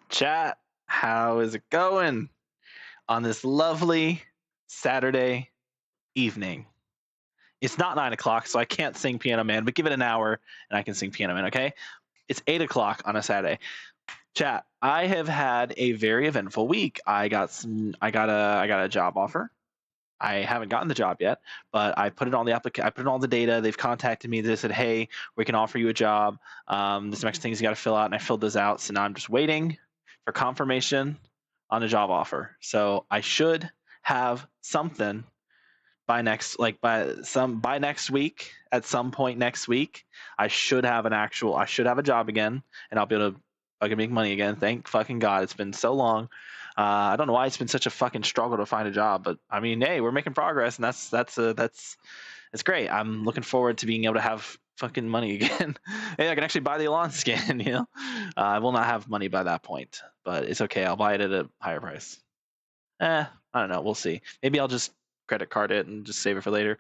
Chat, how is it going on this lovely Saturday evening? It's not 9 o'clock, so I can't sing Piano Man, but give it an hour and I can sing Piano Man, okay? It's 8 o'clock on a Saturday. Chat, I have had a very eventful week. I got a job offer. I haven't gotten the job yet, but I put it on the application. I put in all the data. They've contacted me. They said, "Hey, we can offer you a job. This next things you got to fill out," and I filled those out. So now I'm just waiting for confirmation on the job offer. So I should have something by next week. At some point next week, I should have a job again, and I'll be able to fucking make money again. Thank fucking God. It's been so long. I don't know why it's been such a fucking struggle to find a job, but I mean, hey, we're making progress, and that's it's great. I'm looking forward to being able to have fucking money again. Hey, I can actually buy the Yelan skin. I will not have money by that point, but it's okay. I'll buy it at a higher price. I don't know. We'll see. Maybe I'll just credit card it and just save it for later.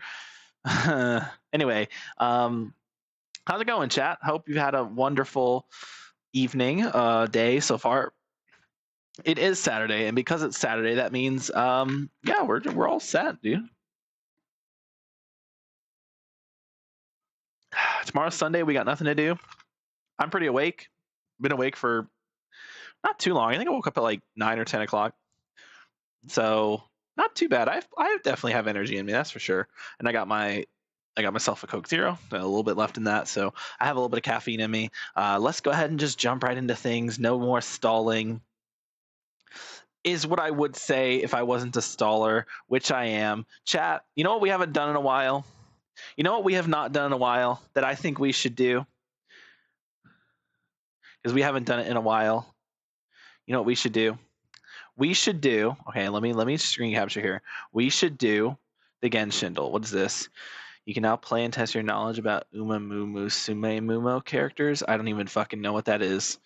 Anyway, how's it going, chat? Hope you've had a wonderful evening, day so far. It is Saturday, and because it's Saturday, that means yeah, we're all set, dude. Tomorrow's Sunday. We got nothing to do. I'm pretty awake. Been awake for not too long. I think I woke up at like 9 or 10 o'clock. So not too bad. I definitely have energy in me, that's for sure. And I got myself a Coke Zero, a little bit left in that, so I have a little bit of caffeine in me. Let's go ahead and just jump right into things. No more stalling. Is what I would say if I wasn't a staller, which I am. Chat, you know what we haven't done in a while? You know what we have not done in a while that I think we should do? Because we haven't done it in a while. You know what we should do? We should do. Okay, let me screen capture here. We should do the Genshindle. What is this? You can now play and test your knowledge about Uma Mumu Sume Mumo characters. I don't even fucking know what that is.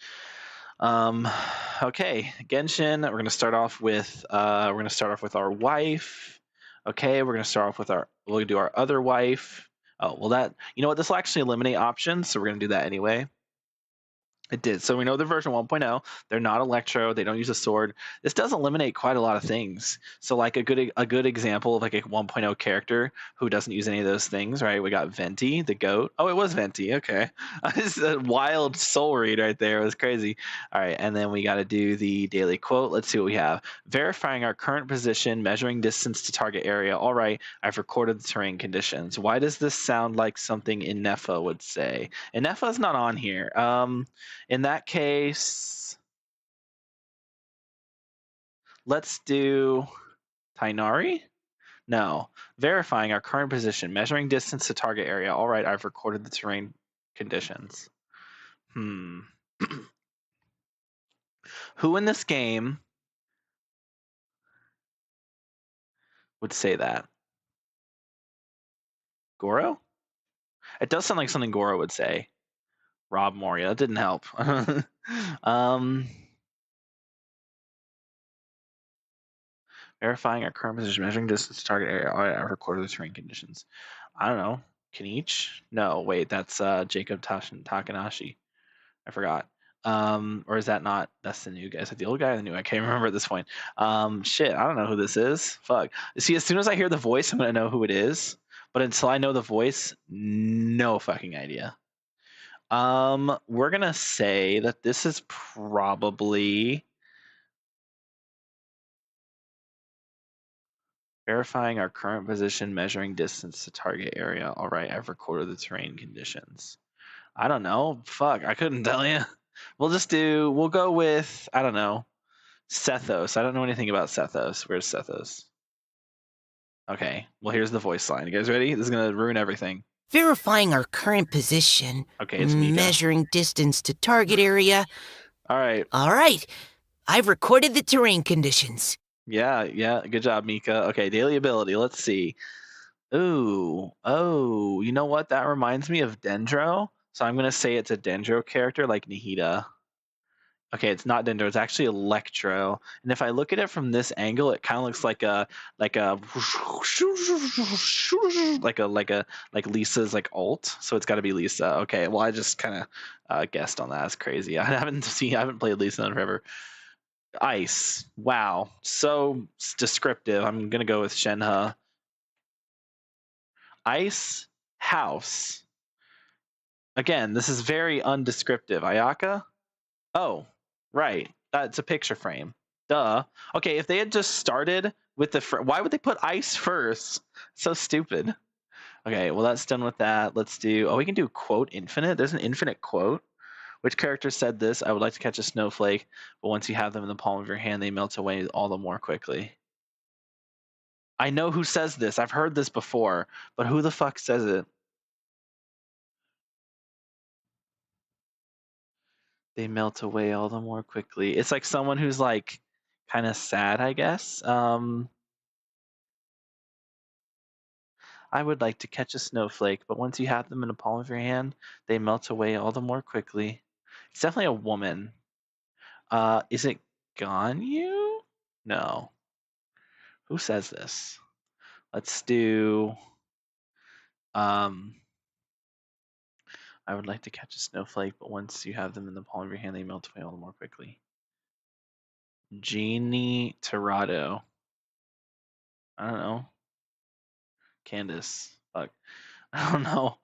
Okay, Genshin. We're gonna start off with our wife. Okay, we're gonna start off with we'll do our other wife. Oh well, you know what? This will actually eliminate options, so we're gonna do that anyway. It did. So we know the version 1.0. They're not Electro. They don't use a sword. This does eliminate quite a lot of things. So like a good example of like a 1.0 character who doesn't use any of those things, right? We got Venti, the goat. Oh, it was Venti. Okay. This is a wild soul read right there. It was crazy. All right. And then we got to do the daily quote. Let's see what we have. Verifying our current position, measuring distance to target area. All right. I've recorded the terrain conditions. Why does this sound like something Inefa would say? Inefa's not on here. In that case, let's do Tainari? No. Verifying our current position, measuring distance to target area. All right, I've recorded the terrain conditions. Who in this game would say that? Goro? It does sound like something Goro would say. Rob Moria. That didn't help. Verifying our current position, measuring distance to target area. All right, I've recorded the terrain conditions. I don't know. Kenichi? No, wait, that's Jacob Takanashi. I forgot. Or is that not? That's the new guy. Is that the old guy or the new? I can't remember at this point. Shit, I don't know who this is. Fuck. See, as soon as I hear the voice, I'm gonna know who it is. But until I know the voice, no fucking idea. We're gonna say that this is probably verifying our current position, measuring distance to target area. All right, I've recorded the terrain conditions. I don't know. Fuck, I couldn't tell you. We'll go with, I don't know, Sethos. I don't know anything about Sethos. Where's Sethos? Okay, well, here's the voice line. You guys ready? This is going to ruin everything. Verifying our current position. Okay, it's Mika. Measuring distance to target area. All right. All right. I've recorded the terrain conditions. Yeah. Good job, Mika. Okay, daily ability. Let's see. Ooh. Oh, you know what? That reminds me of Dendro. So I'm going to say it's a Dendro character like Nihida. Okay, it's not Dendro. It's actually Electro. And if I look at it from this angle, it kind of looks like a like like Lisa's like ult. So it's got to be Lisa. Okay, well I just kind of guessed on that. That's crazy. I haven't played Lisa in forever. Ice. Wow, so descriptive. I'm gonna go with Shenhe. Ice house. Again, this is very undescriptive. Ayaka. Oh, right. That's a picture frame. Duh. Okay, if they had just started with the why would they put ice first? So stupid. Okay, well that's done with that. Let's do. Oh, we can do quote infinite. There's an infinite quote. Which character said this? I would like to catch a snowflake, but once you have them in the palm of your hand, they melt away all the more quickly. I know who says this. I've heard this before, but who the fuck says it? They melt away all the more quickly. It's like someone who's like kind of sad, I guess. I would like to catch a snowflake, but once you have them in the palm of your hand, they melt away all the more quickly. It's definitely a woman. Is it Ganyu? No. Who says this? Let's do. I would like to catch a snowflake, but once you have them in the palm of your hand, they melt away all the more quickly. Genie Tirado. I don't know. Candace. Fuck. I don't know.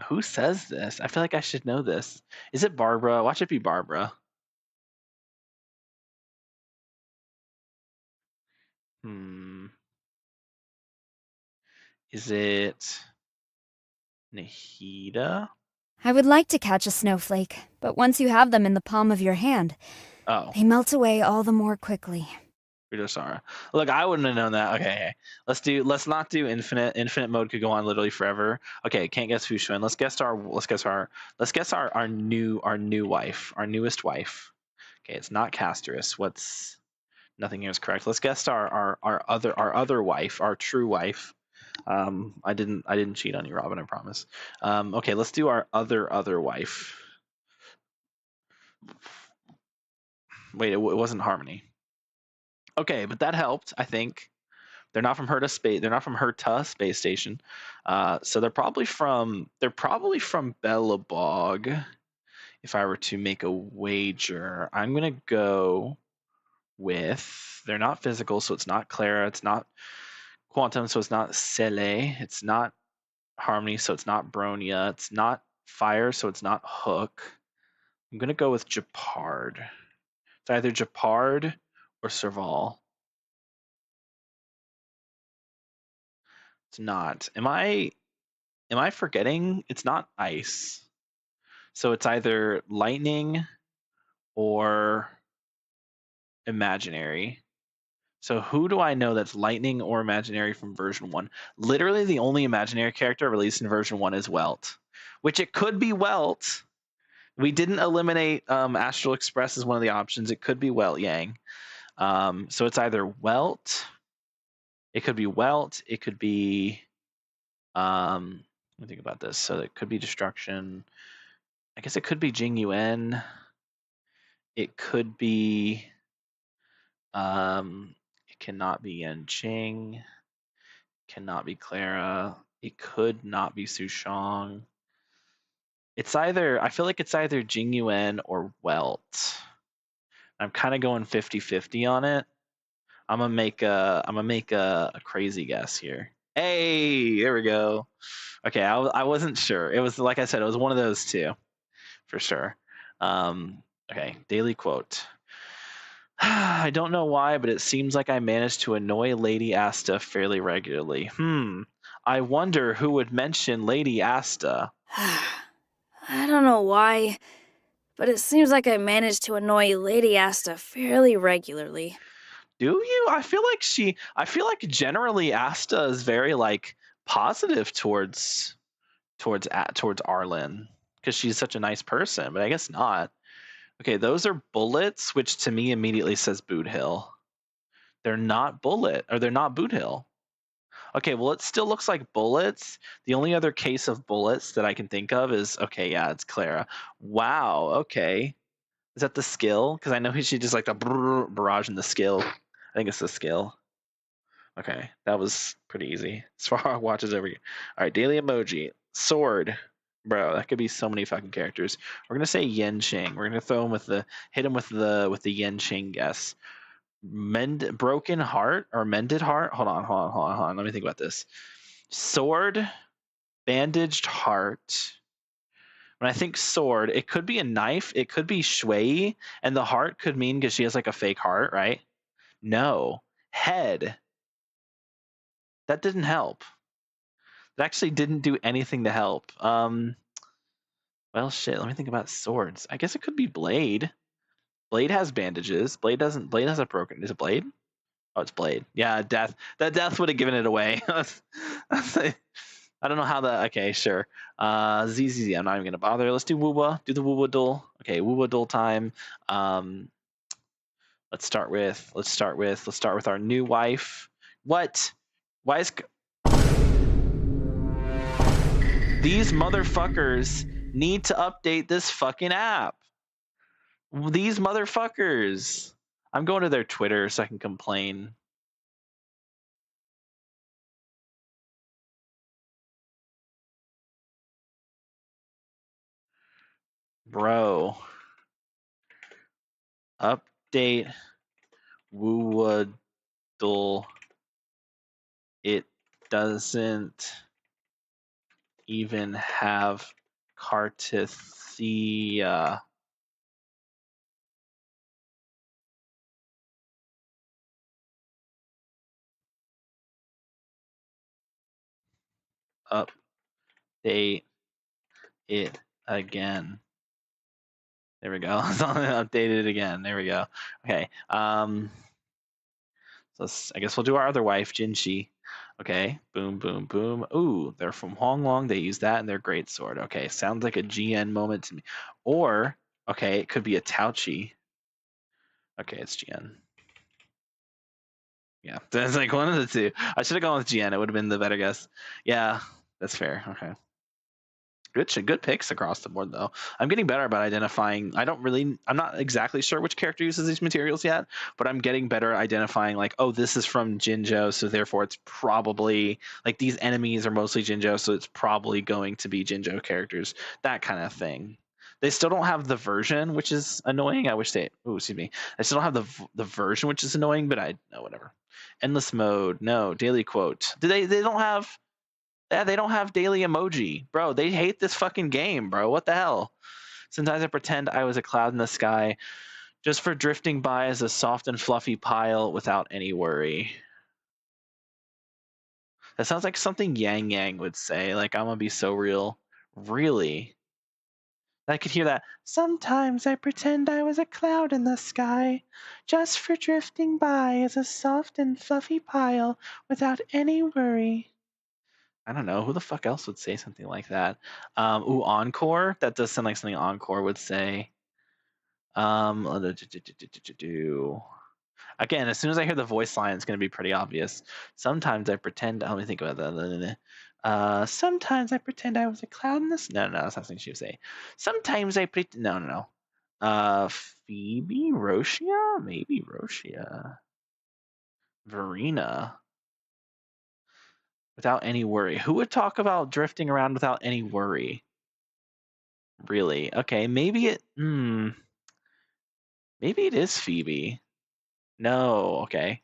Who says this? I feel like I should know this. Is it Barbara? Watch it be Barbara. Is it Nahida? I would like to catch a snowflake, but once you have them in the palm of your hand, they melt away all the more quickly. Sara. Look, I wouldn't have known that. Okay. Let's not do infinite. Infinite mode could go on literally forever. Okay, can't guess Fushuan. Let's guess our new wife, our newest wife. Okay, it's not Casterus. Nothing here is correct. Let's guess our other wife, our true wife. I didn't cheat on you, Robin, I promise. Okay, let's do our other wife. Wait, it wasn't Harmony. Okay, but that helped, I think. They're not from Herta Space. They're not from Herta Space Station. So they're probably from Bellabog. If I were to make a wager, I'm gonna go with. They're not physical, so it's not Clara. It's not Quantum, so it's not Cele. It's not Harmony, so it's not Bronya. It's not Fire, so it's not Hook. I'm gonna go with Japard. It's either Japard or Serval. It's not. Am I forgetting? It's not ice. So it's either lightning or imaginary. So who do I know that's lightning or imaginary from version 1? Literally the only imaginary character released in version 1 is Welt, which it could be Welt. We didn't eliminate Astral Express as one of the options. It could be Welt Yang. So it's either Welt. It could be Welt. It could be. Let me think about this. So it could be Destruction. I guess it could be Jing Yuan. It could be. It cannot be Yan Qing. Cannot be Clara. It could not be Su Shang. It's either. I feel like it's either Jing Yuan or Welt. I'm kind of going 50-50 on it. I'm gonna make a crazy guess here. Hey, there we go. Okay, I wasn't sure. It was like I said, it was one of those two, for sure. Okay, daily quote. I don't know why, but it seems like I managed to annoy Lady Asta fairly regularly. I wonder who would mention Lady Asta. I don't know why, but it seems like I managed to annoy Lady Asta fairly regularly. Do you? I feel like generally Asta is very like positive towards Arlen because she's such a nice person, but I guess not. Okay, those are bullets, which to me immediately says Boot Hill. They're not they're not Boot Hill. Okay, well, it still looks like bullets. The only other case of bullets that I can think of is, okay, yeah, it's Clara. Wow, okay. Is that the skill? Because I know she just like the barrage in the skill. I think it's the skill. Okay, that was pretty easy. As far as watches over you. All right, daily emoji. Sword. Bro, that could be so many fucking characters. We're gonna say Yen Shing. We're gonna throw him with the hit him with the Yen Shing guess. Broken heart or mended heart? Hold on. Let me think about this. Sword, bandaged heart. When I think sword, it could be a knife, it could be shui, and the heart could mean because she has like a fake heart, right? No. Head. That didn't help. It actually didn't do anything to help. Well, shit. Let me think about swords. I guess it could be blade. Blade has bandages. Blade doesn't. Blade has a broken. Is it blade? Oh, it's blade. Yeah, death. That death would have given it away. I don't know how that. Okay, sure. ZZZ. I'm not even gonna bother. Let's do Woowa. Do the Woowa duel. Okay, Woowa duel time. Let's start with our new wife. What? Why is these motherfuckers need to update this fucking app? These motherfuckers. I'm going to their Twitter so I can complain. Bro. Update Woowadle. It doesn't even have Cartithia. Update it again. There we go. Updated it again. There we go. Okay. So I guess we'll do our other wife, Jinshi. Okay. Boom, boom, boom. Ooh, they're from Honglong. They use that in their great sword. Okay. Sounds like a GN moment to me. Or, okay, it could be a Tauchi. Okay, it's GN. Yeah, that's like one of the two. I should have gone with GN. It would have been the better guess. Yeah, that's fair. Okay. Good picks across the board, though. I'm getting better about identifying. I'm not exactly sure which character uses these materials yet, but I'm getting better at identifying, like, oh, this is from Jinjo, so therefore it's probably, like, these enemies are mostly Jinjo, so it's probably going to be Jinjo characters. That kind of thing. They still don't have the version, which is annoying. I wish they. Oh, excuse me. I still don't have the version, which is annoying, but no, whatever. Endless mode. No. Daily quote. They don't have. Yeah, they don't have daily emoji. Bro, they hate this fucking game, bro. What the hell? Sometimes I pretend I was a cloud in the sky just for drifting by as a soft and fluffy pile without any worry. That sounds like something Yang Yang would say. Like, I'm gonna be so real. Really? I could hear that. Sometimes I pretend I was a cloud in the sky just for drifting by as a soft and fluffy pile without any worry. I don't know who the fuck else would say something like that. Ooh, Encore. That does sound like something Encore would say. Again, as soon as I hear the voice line, it's going to be pretty obvious. Sometimes I pretend. Let me think about that. Sometimes I pretend I was a cloud in this. No, that's not something she would say. Sometimes I pretend. No. Phoebe, Roshia, maybe Roshia, Verena. Without any worry. Who would talk about drifting around without any worry? Really? Okay, maybe it. Maybe it is Phoebe. No. Okay.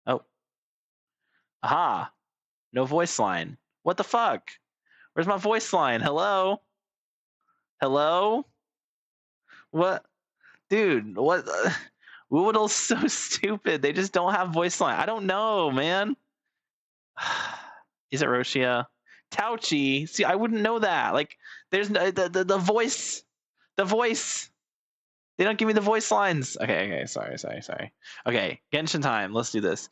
Oh. Aha. No voice line. What the fuck? Where's my voice line? Hello? Hello? What? Dude, what? Woodle's so stupid. They just don't have voice line. I don't know, man. Is it Roshia? Tauchi. See, I wouldn't know that. Like, there's the voice. The voice. They don't give me the voice lines. Okay. Sorry. Okay, Genshin time. Let's do this.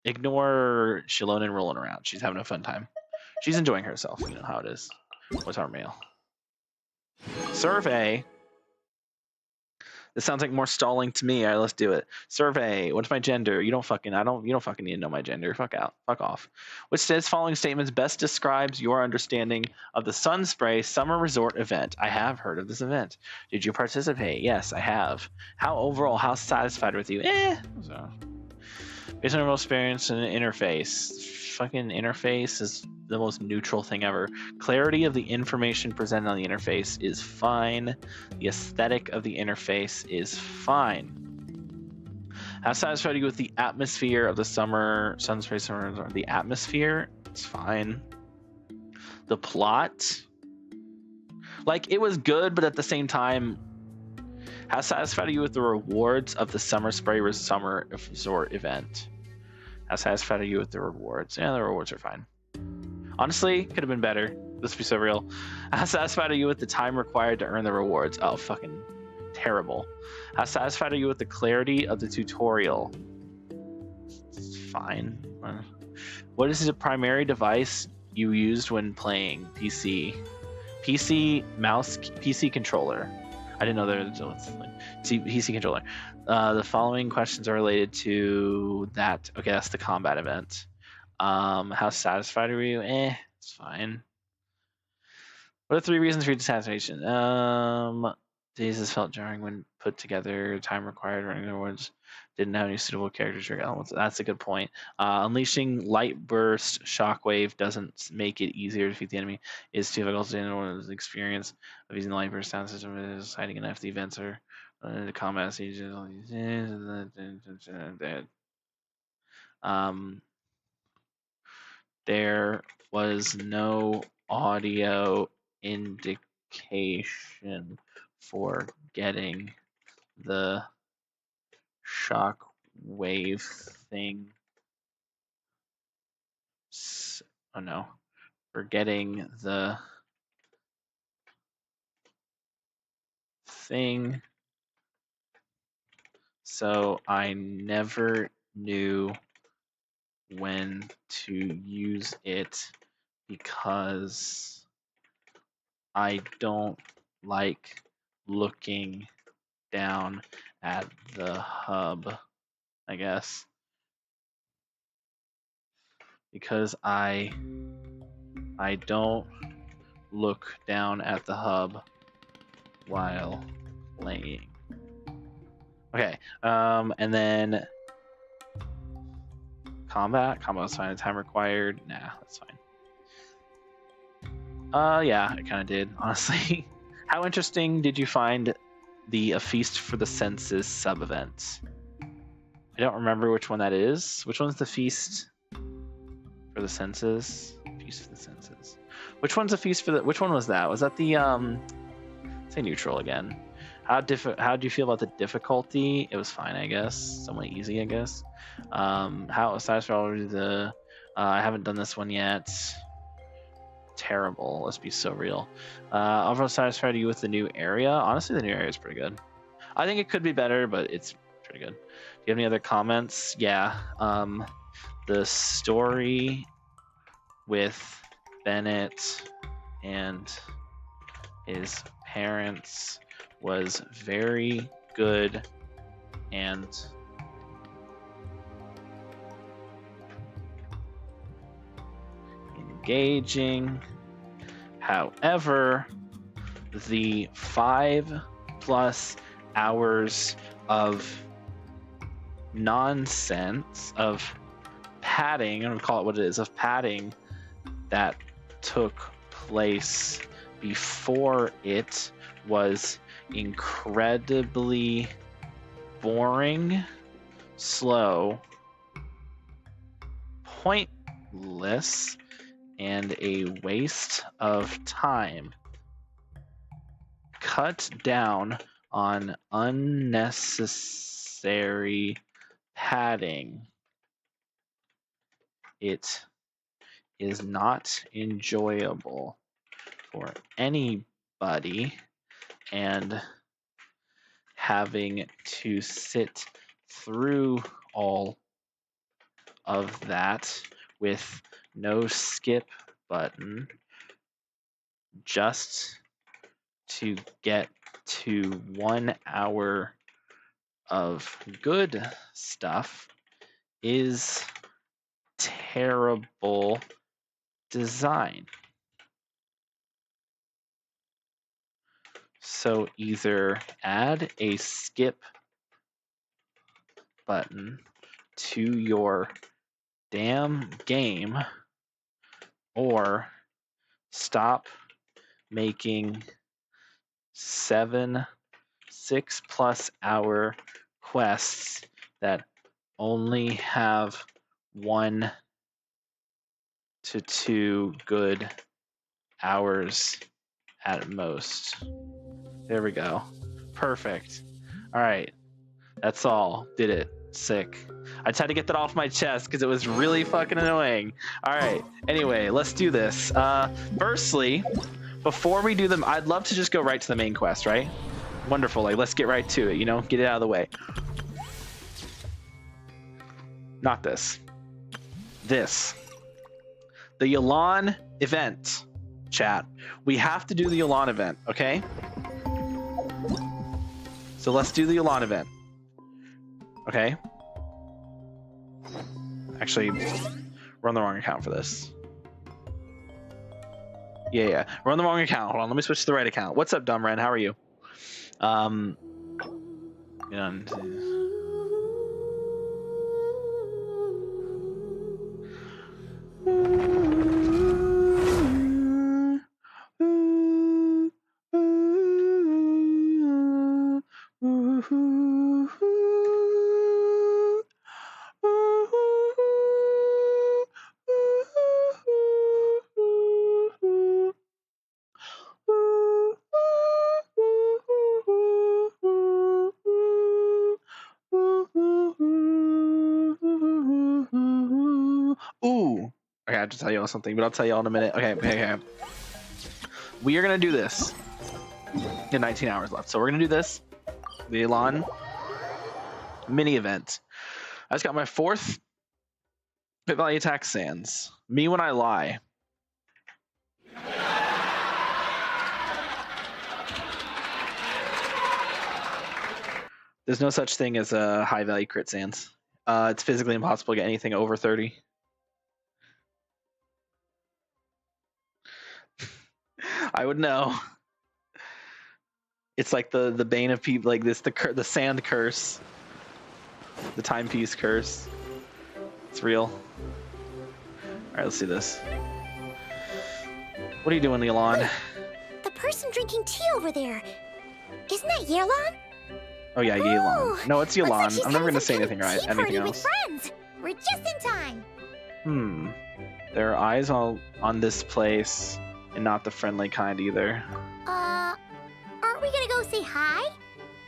Ignore Shilonen rolling around. She's having a fun time. She's enjoying herself. You know how it is. What's our mail? Survey. This sounds like more stalling to me. All right, let's do it. Survey. What's my gender? You don't fucking need to know my gender. Fuck out. Fuck off. Which says following statements best describes your understanding of the Sun Spray Summer Resort event. I have heard of this event. Did you participate? Yes, I have. How satisfied with you? So, based on overall experience and interface. Fucking interface is the most neutral thing ever. Clarity of the information presented on the interface is fine. The aesthetic of the interface is fine. How satisfied are you with the atmosphere of the Sun Spray Summer Resort? The atmosphere, it's fine. The plot, like, it was good, but at the same time, how satisfied are you with the rewards of the Summer Spray Summer Resort event? How satisfied are you with the rewards? Yeah, the rewards are fine. Honestly, could have been better. Let's be so real. How satisfied are you with the time required to earn the rewards? Oh, fucking terrible. How satisfied are you with the clarity of the tutorial? It's fine. What is the primary device you used when playing PC? PC mouse, PC controller. I didn't know there was PC controller. The following questions are related to that. Okay, that's the combat event. How satisfied are you? It's fine. What are 3 reasons for your dissatisfaction? Days has felt jarring when put together. Time required running the words. Didn't have any suitable character trigger elements. That's a good point. Unleashing light burst shockwave doesn't make it easier to defeat the enemy. It's too difficult to anyone's experience of using the light burst sound system is hiding enough. The events are the combat stages. There was no audio indication for getting the shock wave thing. Oh no, for getting the thing. So I never knew when to use it because I don't like looking down at the hub, I guess. Because I don't look down at the hub while playing. Okay, and then combat's fine. Time required, nah, that's fine. Yeah, I kind of did, honestly. How interesting did you find the A Feast for the Senses sub-event? I don't remember which one that is. Which one's the Feast for the Senses? Feast for the Senses. Which one's a Feast for the... Which one was that? Was that the, say neutral again. How do you feel about the difficulty? It was fine, I guess. Somewhat easy, I guess. How satisfied are you the... I haven't done this one yet. Terrible. Let's be so real. Overall satisfied are you with the new area? Honestly, the new area is pretty good. I think it could be better, but it's pretty good. Do you have any other comments? Yeah. The story with Bennett and his parents was very good and engaging. However, the 5+ hours of nonsense, of padding, I'm gonna call it what it is, of padding that took place before it was incredibly boring, slow, pointless, and a waste of time. Cut down on unnecessary padding. It is not enjoyable for anybody, and having to sit through all of that with no skip button just to get to 1 hour of good stuff is terrible design. So either add a skip button to your damn game or stop making 6+ hour quests that only have 1 to 2 good hours at most. There we go. Perfect. All right. That's all. Did it. Sick. I just had to get that off my chest because it was really fucking annoying. All right. Anyway, let's do this. Firstly, before we do them, I'd love to just go right to the main quest, right? Wonderful. Like, let's get right to it, you know? Get it out of the way. Not this. This. The Yelan event, chat. We have to do the Yelan event, okay? So let's do the Yelan event. Okay? Actually, we're on the wrong account for this. Yeah. We're on the wrong account. Hold on, let me switch to the right account. What's up, Dumb Ren? How are you? Ooh. Okay, I have to tell you all something, but I'll tell you all in a minute. Okay. We are gonna do this in 19 hours left. So we're gonna do this. The Yelan mini event. I just got my 4th Pit Valley Attack Sands. Me when I lie. There's no such thing as a high value crit Sands. It's physically impossible to get anything over 30. I would know. It's like the bane of people, like this, the sand curse, the timepiece curse. It's real. All right, let's see this. What are you doing, Yelan? The person drinking tea over there. Isn't that Yelan? Oh yeah, Yelan. No, it's Looks like Yelan. she's I'm never having gonna some say kind of anything right. tea Anything party else. with friends. We're just in time. There are eyes all on this place, and not the friendly kind either. Aren't we gonna go say hi?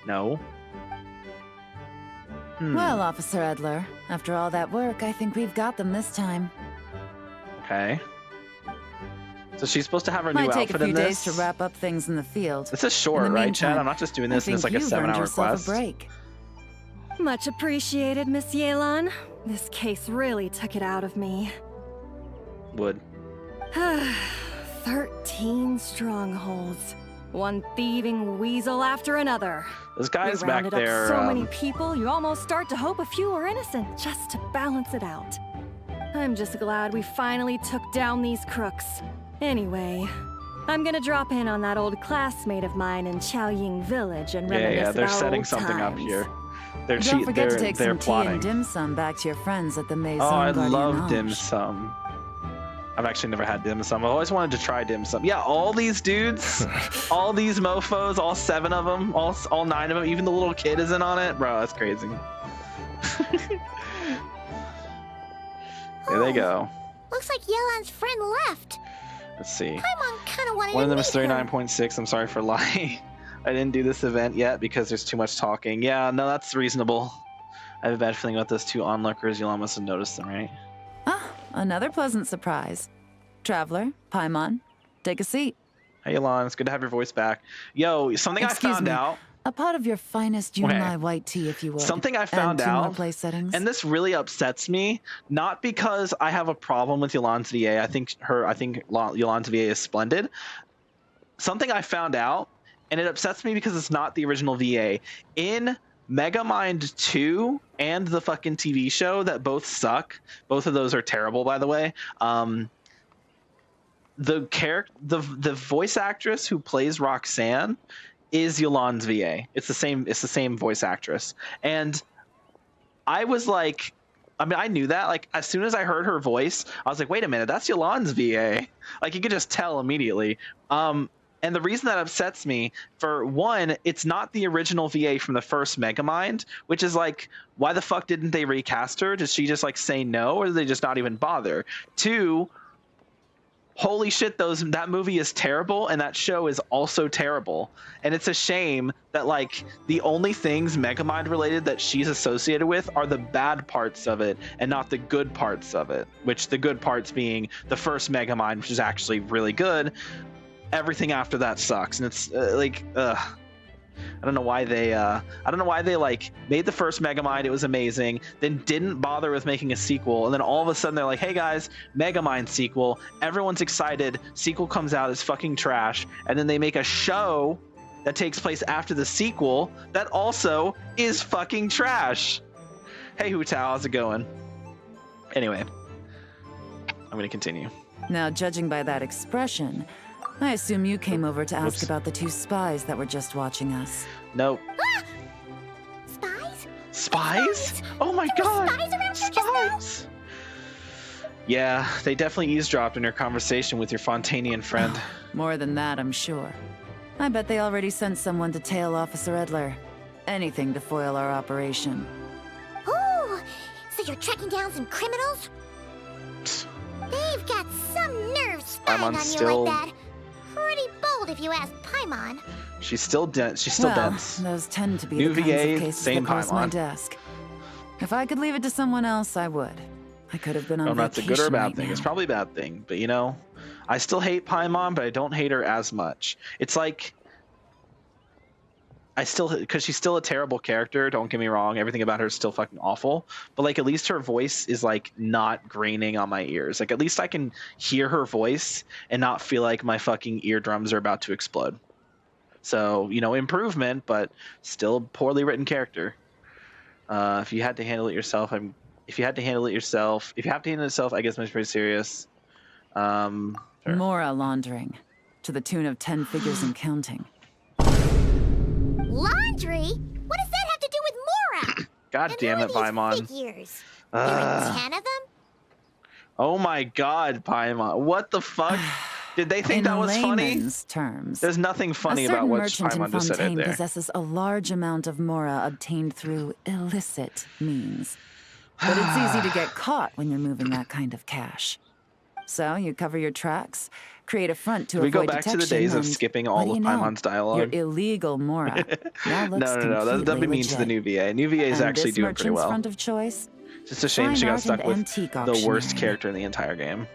No. Well, Officer Edler, after all that work, I think we've got them this time. Okay. So she's supposed to have her new Might take outfit a few in days this. to wrap up things in the field. This is short, In the right, Chad? meantime, I'm not just doing I this and it's think like a you've earned 7-hour yourself quest. a break. Much appreciated, Miss Yelan. This case really took it out of me. Would. 13 strongholds. One thieving weasel after another. This guy's we back rounded there. up so many people, you almost start to hope a few were innocent, just to balance it out. I'm just glad we finally took down these crooks. Anyway, I'm gonna drop in on that old classmate of mine in Chaoying Village and reminisce Yeah, they're about setting old something up times. here. They're Don't forget to take they're some tea plotting. and dim sum back to your friends at the Maison Oh, I Gardiennage. love dim sum. I've actually never had dim sum. I've always wanted to try dim sum. Yeah, all these dudes, all these mofos, all 7 of them, all 9 of them, even the little kid is in on it. Bro, that's crazy. There they go. Looks like Yelan's friend left. Let's see. Paimon kind of wanted One of to them is meet her. 39.6. I'm sorry for lying. I didn't do this event yet because there's too much talking. Yeah, no, that's reasonable. I have a bad feeling about those 2 onlookers. Yelan must have noticed them, right? Ah, another pleasant surprise. Traveler, Paimon, take a seat. Hey, Yelan, it's good to have your voice back. Yo, something Excuse I found me. out. A pot of your finest Okay. Yunlai white tea, if you would. Something I found and 2 more out, place settings. and this really upsets me, not because I have a problem with Yelan's VA. I think Yelan's VA is splendid. Something I found out, and it upsets me because it's not the original VA. In Megamind 2 and the fucking TV show that both suck. Both of those are terrible, by the way. The voice actress who plays Roxanne is Yelan's VA. It's the same voice actress. And I was like, I mean, I knew that. Like, as soon as I heard her voice, I was like, wait a minute, that's Yelan's VA. Like, you could just tell immediately. And the reason that upsets me, for one, it's not the original VA from the first Megamind, which is like, why the fuck didn't they recast her? Did she just like say no, or did they just not even bother? Two, holy shit, that movie is terrible, and that show is also terrible. And it's a shame that like the only things Megamind related that she's associated with are the bad parts of it and not the good parts of it, which the good parts being the first Megamind, which is actually really good. Everything after that sucks, and it's I don't know why they like made the first Megamind, it was amazing, then didn't bother with making a sequel, and then all of a sudden they're like, hey guys, Megamind sequel, everyone's excited, sequel comes out, it's fucking trash, and then they make a show that takes place after the sequel that also is fucking trash. Hey Hu Tao, how's it going? Anyway, I'm gonna continue. Now, judging by that expression, I assume you came over to ask Oops. about the two spies that were just watching us. Nope. Spies? Spies? Oh my There were god! spies around here just now? Spies! Yeah, they definitely eavesdropped in your conversation with your Fontanian friend. More than that, I'm sure. I bet they already sent someone to tail Officer Edler. Anything to foil our operation. Oh, so you're tracking down some criminals? They've got some nerve spying on you still- like that. Pretty bold if you ask Paimon. She's still dense. She's still Well, dense. those tend to be New the kinds VA, of cases same that cross my Paimon. desk. If I could leave it to someone else, I would. I could have been on I don't know if that's a good or a vacation bad right thing. now. It's probably a bad thing, but you know, I still hate Paimon, but I don't hate her as much. It's like because she's still a terrible character. Don't get me wrong. Everything about her is still fucking awful. But like, at least her voice is like not graining on my ears. Like, at least I can hear her voice and not feel like my fucking eardrums are about to explode. So, you know, improvement, but still poorly written character. If you had to handle it yourself, if you have to handle it yourself, I guess it's pretty serious. Sure. Mora laundering. To the tune of 10 figures and counting. Laundry? What does that have to do with Mora? God And damn who it, are these Paimon. figures? There are Ugh. 10 of them? Oh my god, Paimon. What the fuck? Did they think In that was funny? layman's terms, There's nothing funny a about certain what merchant in Paimon just said right Fontaine there. possesses a large amount of Mora obtained through illicit means. But it's easy to get caught when you're moving that kind of cash. So you cover your tracks, create a front to Can we avoid go back to the detection, days of and skipping what all do of you know? Paimon's dialogue? Your illegal Mora now looks No. That'd be completely mean to the legit. new VA. New VA is And actually this doing pretty merchant's well. front of choice? It's just a shame she Fine got art stuck and with antique the worst auctioneering. character in the entire game.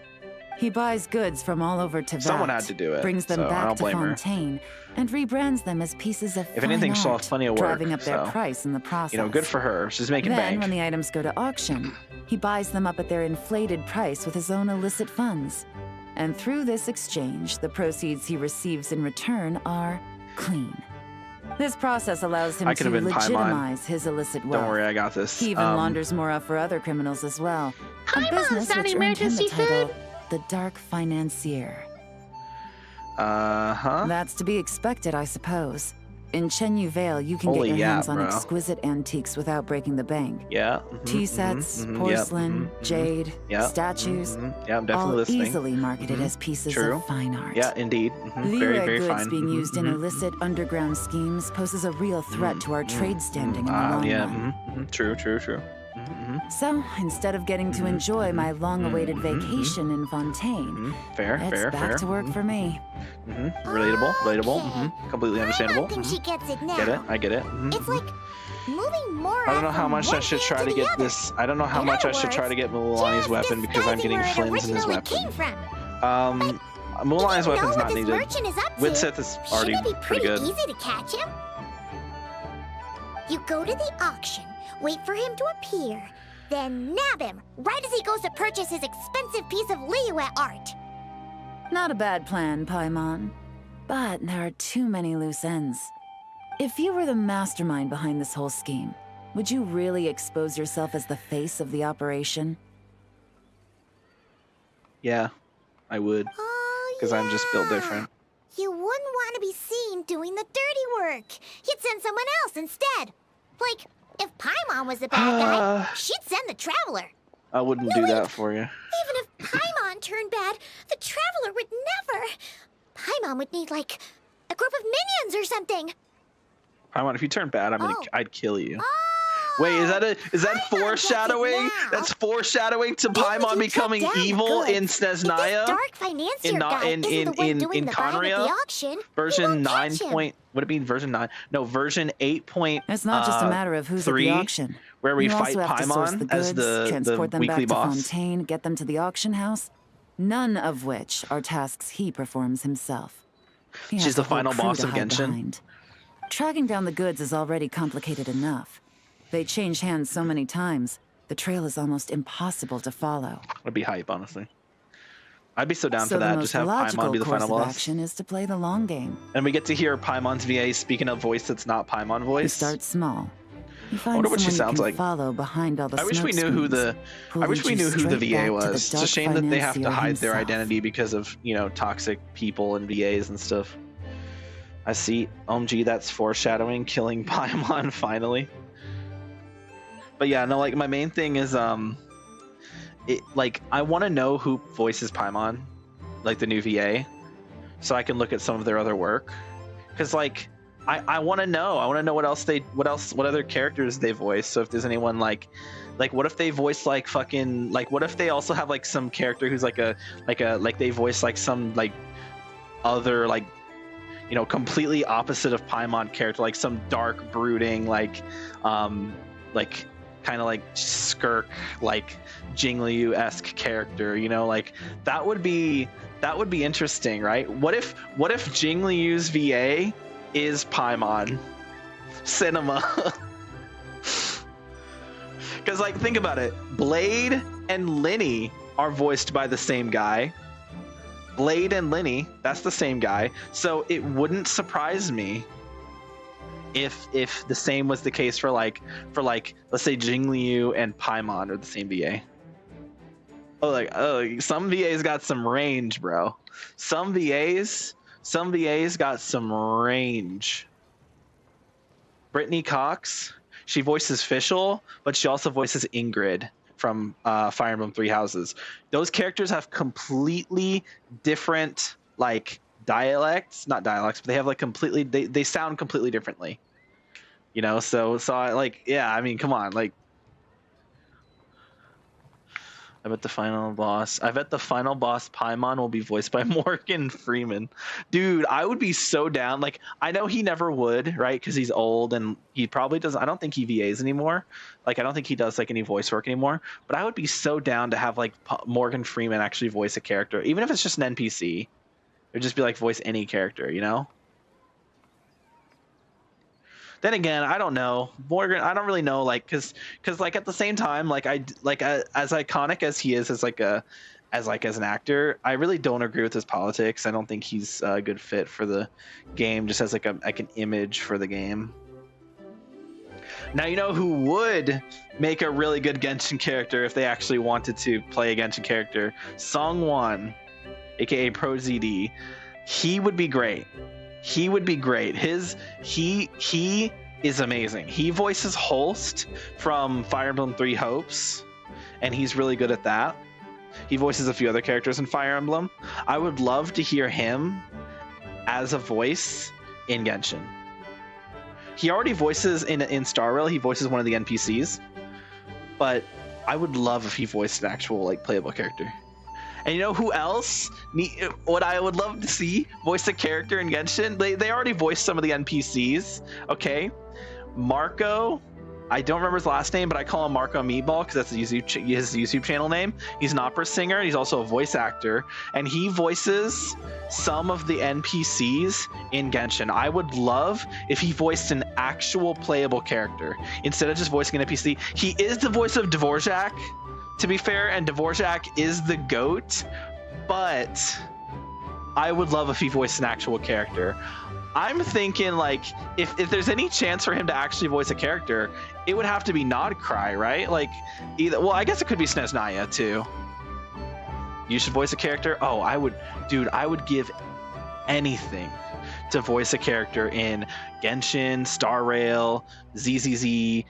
He buys goods from all over Tibet. Someone had to do it, Brings them so I back don't to blame her. Fontaine and rebrands them as pieces of If anything, fine she'll art, have plenty of work, driving up their so, price in the process. You know, good for her. She's making Then, bank. when the items go to auction, he buys them up at their inflated price with his own illicit funds. And through this exchange, the proceeds he receives in return are clean. This process allows him I could to have been Paimon. legitimize his illicit wealth. Don't worry, I got this. He even launders Mora for other criminals as well. A business not which earned him the emergency title the Dark Financier. That's to be expected, I suppose. In Chenyu Vale, you can Holy get your hands yeah, on bro. exquisite antiques without breaking the bank. Yeah. Tea sets, porcelain, jade, statues, Yeah, I'm definitely all listening. easily marketed as pieces True. of fine art. Yeah, indeed. The Very, rare very goods fine. being used in illicit underground schemes poses a real threat to our trade standing in the long Yeah. run. True. So, instead of getting to enjoy my long-awaited vacation in Fontaine, Fair, it's fair, back fair. to work for me. Relatable. Okay. Completely I understandable. don't think she gets it now. Get it? I get it. It's like moving Mora I don't know how from much I one should hand try to the get other. this. I don't know how In much I other should try to words, get Mulani's just weapon because I'm disguising getting where it Flynn's in his originally weapon. came from. Mulani's You know weapon's what not this needed. merchant is up to. Widsith is already Shouldn't it be pretty pretty good. easy to catch him? You go to the auction, wait for him to appear, then nab him right as he goes to purchase his expensive piece of Liyue art. Not a bad plan, Paimon. But there are too many loose ends. If you were the mastermind behind this whole scheme, would you really expose yourself as the face of the operation? Yeah, I would. Oh, Because I'm just built yeah. different. You wouldn't want to be seen doing the dirty work. You'd send someone else instead. Like, if Paimon was the bad guy, she'd send the Traveler. I wouldn't do that for you. Even if Paimon turned bad, the Traveler would never. Paimon would need, like, a group of minions or something. Paimon, if you turn bad, Oh. I'd kill you. Oh, Wait, is that Paimon gets it foreshadowing? now. That's foreshadowing to Even if Paimon you becoming cut down the evil in goods, Snezhnaya? If this dark financier guy isn't the one doing the buying at the auction, version we won't 9 catch him. point. Would it be version 9? No, version 8 point. It's not just a matter of who's at 3, the auction. where we you fight also have to source the Paimon as goods, transport them weekly back boss. to Fontaine, get them to the auction house. None of which are tasks he performs himself. He She's has the a whole final crew boss to of hide Genshin. behind. Tracking down the goods is already complicated enough. They change hands so many times, the trail is almost impossible to follow. Would be hype, honestly. I'd be so down So for the that. most Just have logical Paimon be the course final of boss. action is to play the long game. And we get to hear Paimon's VA speaking a voice that's not Paimon You voice. start small. You find wonder what she someone sounds you can like. follow behind all the I wish we smoke knew who screens, the who I wish leads we you knew who the straight VA back to the was. It's a dark shame that they have to financier hide their himself. identity because of, toxic people and VAs and stuff. I see. OMG, that's foreshadowing killing Paimon finally. But yeah, no, like my main thing is I want to know who voices Paimon, like the new VA, so I can look at some of their other work. Cause like I want to know. I want to know what other characters they voice. So if there's anyone like what if they voice like fucking like what if they also have like some character who's like they voice like some like other like completely opposite of Paimon character, like some dark brooding like kind of like Skirk, like Jingliu-esque character, like that would be interesting, right? What if Jingliu's VA is Paimon cinema? Because like think about it, Blade and Linny are voiced by the same guy. Blade and Linny, that's the same guy. So it wouldn't surprise me if the same was the case for like let's say Jingliu and Paimon are the same VA. Some VAs got some range, bro. Some VAs got some range. Brittany Cox, she voices Fischl, but she also voices Ingrid from Fire Emblem Three Houses. Those characters have completely different like not dialects, but they have like completely they sound completely differently. So I like, yeah, I mean, come on, like I bet the final boss Paimon will be voiced by Morgan Freeman. Dude, I would be so down. Like, I know he never would, right? Because he's old and he probably doesn't. I don't think he VAs anymore. Like, I don't think he does like any voice work anymore. But I would be so down to have like Morgan Freeman actually voice a character, even if it's just an NPC. It would just be like voice any character, Then again, I don't know. Morgan, I don't really know, like, cause like at the same time, like as iconic as he is as an actor, I really don't agree with his politics. I don't think he's a good fit for the game, just as like an image for the game. Now who would make a really good Genshin character if they actually wanted to play a Genshin character? Songwon, aka Pro ZD. He would be great. He would be great. He is amazing. He voices Holst from Fire Emblem Three Hopes, and he's really good at that. He voices a few other characters in Fire Emblem. I would love to hear him as a voice in Genshin. He already voices in Star Rail. He voices one of the NPCs, but I would love if he voiced an actual like playable character. And who else? What I would love to see voice a character in Genshin. They already voiced some of the NPCs. Okay, Marco. I don't remember his last name, but I call him Marco Meatball because that's his YouTube channel name. He's an opera singer. And he's also a voice actor, and he voices some of the NPCs in Genshin. I would love if he voiced an actual playable character instead of just voicing an NPC. He is the voice of Dvorak, to be fair, and Dvorak is the GOAT, but I would love if he voiced an actual character. I'm thinking like if there's any chance for him to actually voice a character, it would have to be Nod Cry, right? Like either. Well, I guess it could be Sneznaya too. You should voice a character. Oh, I would give anything to voice a character in Genshin, Star Rail, ZZZ,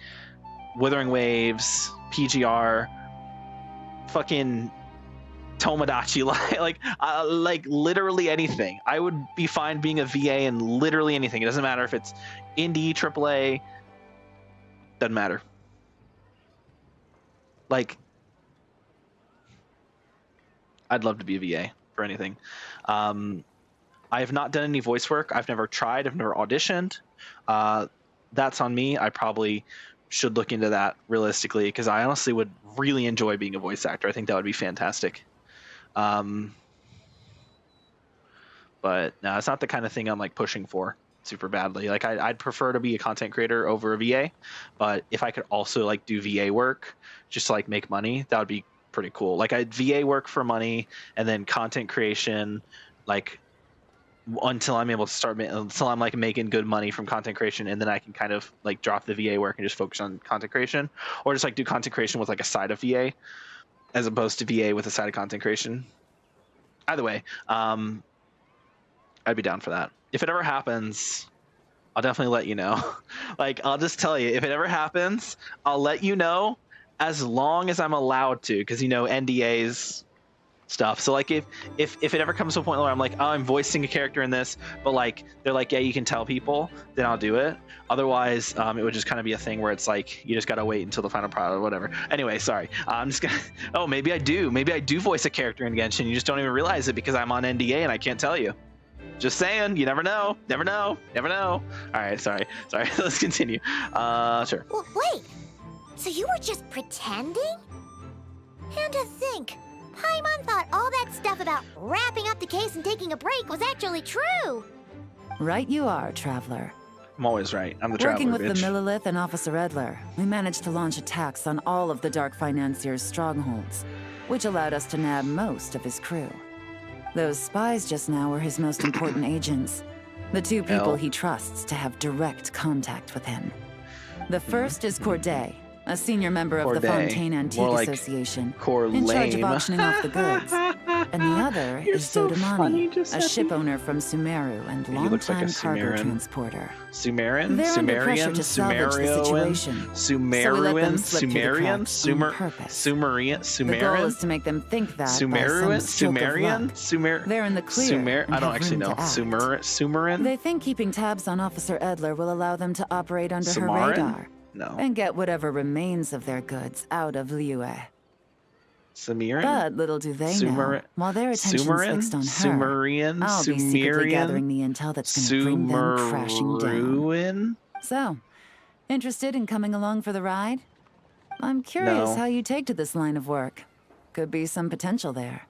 Withering Waves, PGR, fucking Tomodachi, like literally anything. I would be fine being a VA in literally anything. It doesn't matter if it's indie, AAA, doesn't matter. Like, I'd love to be a VA for anything. I have not done any voice work. I've never tried. I've never auditioned. That's on me. I probably should look into that realistically because I honestly would really enjoy being a voice actor. I think that would be fantastic. But no, it's not the kind of thing I'm like pushing for super badly. Like I'd prefer to be a content creator over a VA, but if I could also like do VA work just to like make money, that would be pretty cool. Like I'd VA work for money and then content creation, like until I'm able to start until I'm like making good money from content creation, and then I can kind of like drop the VA work and just focus on content creation, or just like do content creation with like a side of VA as opposed to VA with a side of content creation. Either way, I'd be down for that. If it ever happens, I'll definitely let you know. Like I'll just tell you, if it ever happens, I'll let you know as long as I'm allowed to, because you know NDAs stuff. So like if it ever comes to a point where I'm like, oh, I'm voicing a character in this, but like they're like, yeah, you can tell people, then I'll do it. Otherwise, it would just kind of be a thing where it's like you just gotta wait until the final product or whatever. Anyway, sorry. I'm just gonna. Oh, maybe I do voice a character in Genshin. You just don't even realize it because I'm on NDA and I can't tell you. Just saying. You never know. Never know. Never know. All right. Sorry. Let's continue. Sure. Well, wait. So you were just pretending? And to think, Paimon thought all that stuff about wrapping up the case and taking a break was actually true. Right you are, Traveler. I'm always right. I'm the Working traveler, with bitch. the Millilith and Officer Edler, we managed to launch attacks on all of the Dark Financier's strongholds, which allowed us to nab most of his crew. Those spies just now were his most important agents, the two people he trusts to have direct contact with him. The first is Corday, a senior member of the Corday. Fontaine Antique More like Association, Core in charge of lame. auctioning off the goods. And the other You're is so funny, Dodamani, a ship owner from Sumeru and He looks like a longtime cargo Sumeran. transporter. Sumerian, They're under pressure Sumerian, to salvage the situation, Sumerian, so we let them slip through the Sumerian, cracks on purpose. Sumerian, The goal is to make them think that by Sumerian, some stroke of Sumerian, luck, they're in the clear and I don't have actually room know. to act. Sumerian, They think keeping tabs on Officer Edler will allow them to operate under her Samaran? radar No, and get whatever remains of their goods out of Liyue. Sumerian, But little do they know, while their attention's Sumerian, fixed on her, Sumerian, I'll be secretly gathering Sumerian, the intel that's gonna bring them crashing down. Sumerian. So, interested in coming along for the ride? I'm curious No. how you take to this line of work. Could be some potential there.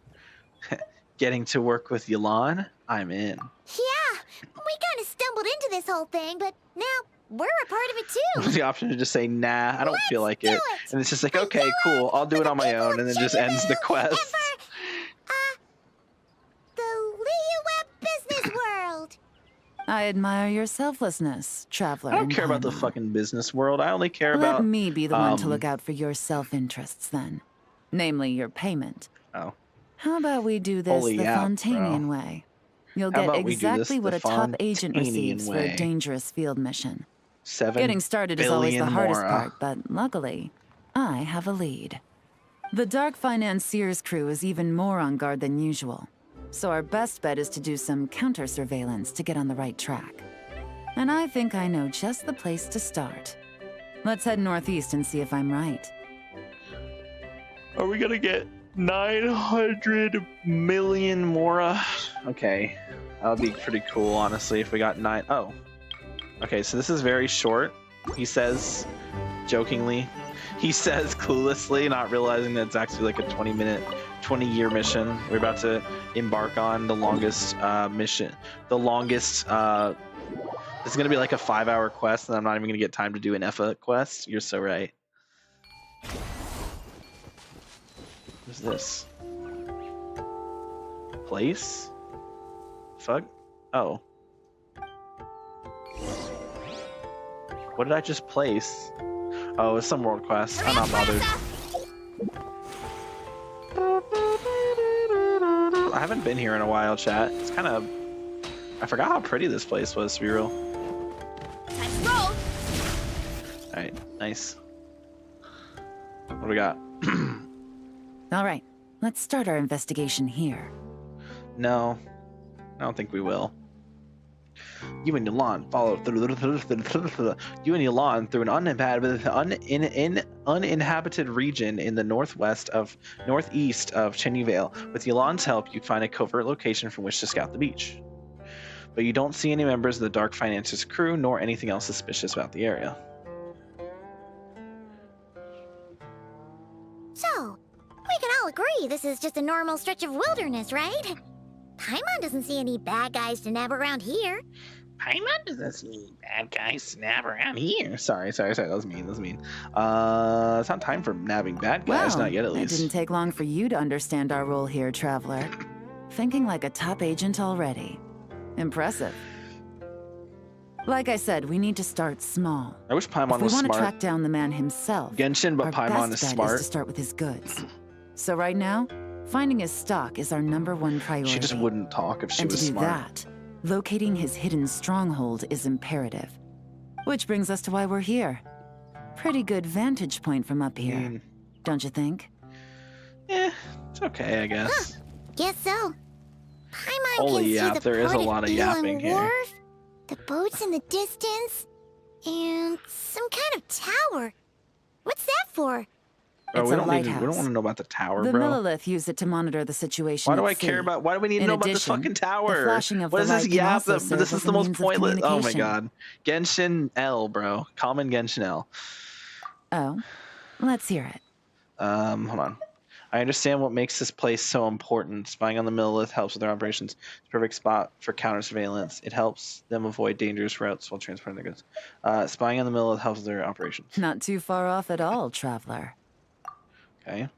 Getting to work with Yelan, I'm in. Yeah, we kind of stumbled into this whole thing, but now we're a part of it too. The option to just say nah, I don't feel like do it. it. And it's just like, For okay, Yelan, cool, I'll do for it the on my people own, of and then just ends the Chippewa, quest. and for, the Liyue business world. I admire your selflessness, Traveler. I don't in care about the Paimon. fucking business world. I only care Let about. me be the one to um, look out for your self-interests then. Namely, your payment. Oh, How about we do this Holy the app, Fontainian way? You'll How get about we do this exactly what the a top agent Fontainian receives for way? a dangerous field mission. 7 Getting started is always the billion hardest Mora. part, but luckily, I have a lead. The Dark Financier's crew is even more on guard than usual, so our best bet is to do some counter-surveillance to get on the right track. And I think I know just the place to start. Let's head northeast and see if I'm right. Are we gonna get 900 million Mora? Okay, that would be pretty cool, honestly, if we got 9. Oh, okay. So this is very short. He says, jokingly. He says cluelessly, not realizing that it's actually like a 20-year mission. We're about to embark on the longest mission. The longest. It's gonna be like a 5-hour quest, and I'm not even gonna get time to do an EFA quest. You're so right. What's this? Place? Fuck? Oh. What did I just place? Oh, it's some world quest. I'm not bothered. I haven't been here in a while, chat. It's kind of... I forgot how pretty this place was, to be real. Time to roll. Alright, nice. What do we got? All right, let's start our investigation here. No, I don't think we will. You and Yelan follow through. You and Yelan through an uninhabited region in the northeast of Cheney Vale. With Yelan's help, you find a covert location from which to scout the beach. But you don't see any members of the Dark Finances crew, nor anything else suspicious about the area. So, we can all agree this is just a normal stretch of wilderness, right? Paimon doesn't see any bad guys to nab around here. Paimon doesn't see bad guys snap around here. Sorry. That was mean. It's not time for nabbing bad guys. Well, Not yet, at it least. didn't take long for you to understand our role here, Traveler. Thinking like a top agent already. Impressive. Like I said, we need to start small. I wish Paimon If we was want to smart. track down the man himself, Genshin, but our Paimon best is bet smart. is to start with his goods. So right now, finding his stock is our #1 priority. She just wouldn't talk if she And was to do smart. that, locating his hidden stronghold is imperative. Which brings us to why we're here. Pretty good vantage point from up here, mean- don't you think? It's okay, I guess. Guess so. Paimon Holy can yap, see the there is a port lot of at yapping Yelan here. Wharf, the boats in the distance, and some kind of tower. What's that for? Bro, It's we a don't we lighthouse. don't want to know about the tower, The bro. Millilith used it to monitor the situation. Why do at I care sea. about? Why do we need to In know about this addition, fucking the tower? flashing of What the is this light can yap? also This serve is as the a most means of pointless. Oh my communication. god, Genshin L, bro. Common Genshin L. Oh, let's hear it. Hold on. I understand what makes this place so important. Spying on the Millilith helps with their operations. It's a perfect spot for counter surveillance. It helps them avoid dangerous routes while transporting their goods. Spying on the Millilith helps with their operations. Not too far off at all, Traveler. Okay.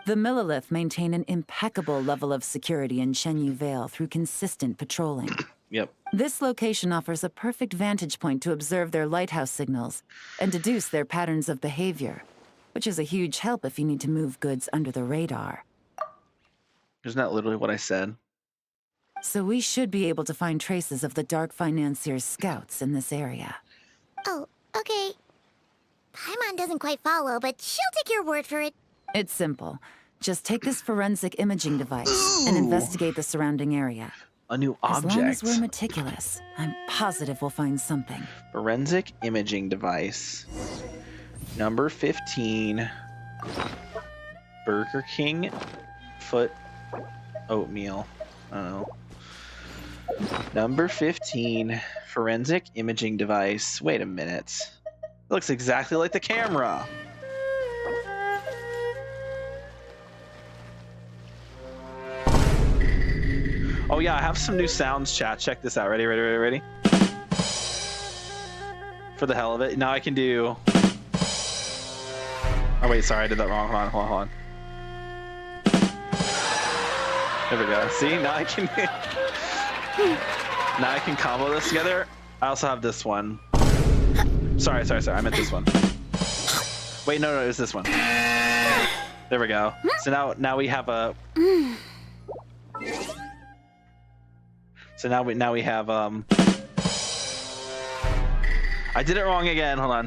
The Millilith maintain an impeccable level of security in Shenyu Vale through consistent patrolling. Yep. This location offers a perfect vantage point to observe their lighthouse signals and deduce their patterns of behavior, which is a huge help if you need to move goods under the radar. Isn't that literally what I said? So we should be able to find traces of the Dark Financier's scouts in this area. Oh, okay. Paimon doesn't quite follow, but she'll take your word for it. It's simple. Just take this forensic imaging device and investigate the surrounding area. A new As object. long as we're meticulous, I'm positive we'll find something. Forensic imaging device. Number 15. Burger King foot oatmeal. I don't know. Number 15. Forensic imaging device. Wait a minute. It looks exactly like the camera. Oh yeah, I have some new sounds, chat. Check this out. Ready? For the hell of it. Now I can do... Oh wait, sorry, I did that wrong. Hold on. There we go. See, now I can... now I can combo this together. I also have this one. Sorry. I meant this one. Wait, no, it was this one. There we go. So now we have a... So now we have I did it wrong again. Hold on.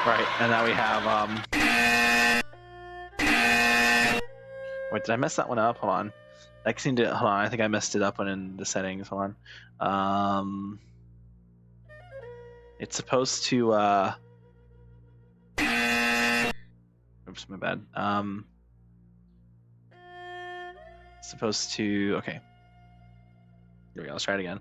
Right, and now we have Wait, did I mess that one up? Hold on. I seemed to hold on. I think I messed it up when in the settings. Hold on. It's supposed to oops, my bad. It's supposed to okay. Here we go, let's try it again.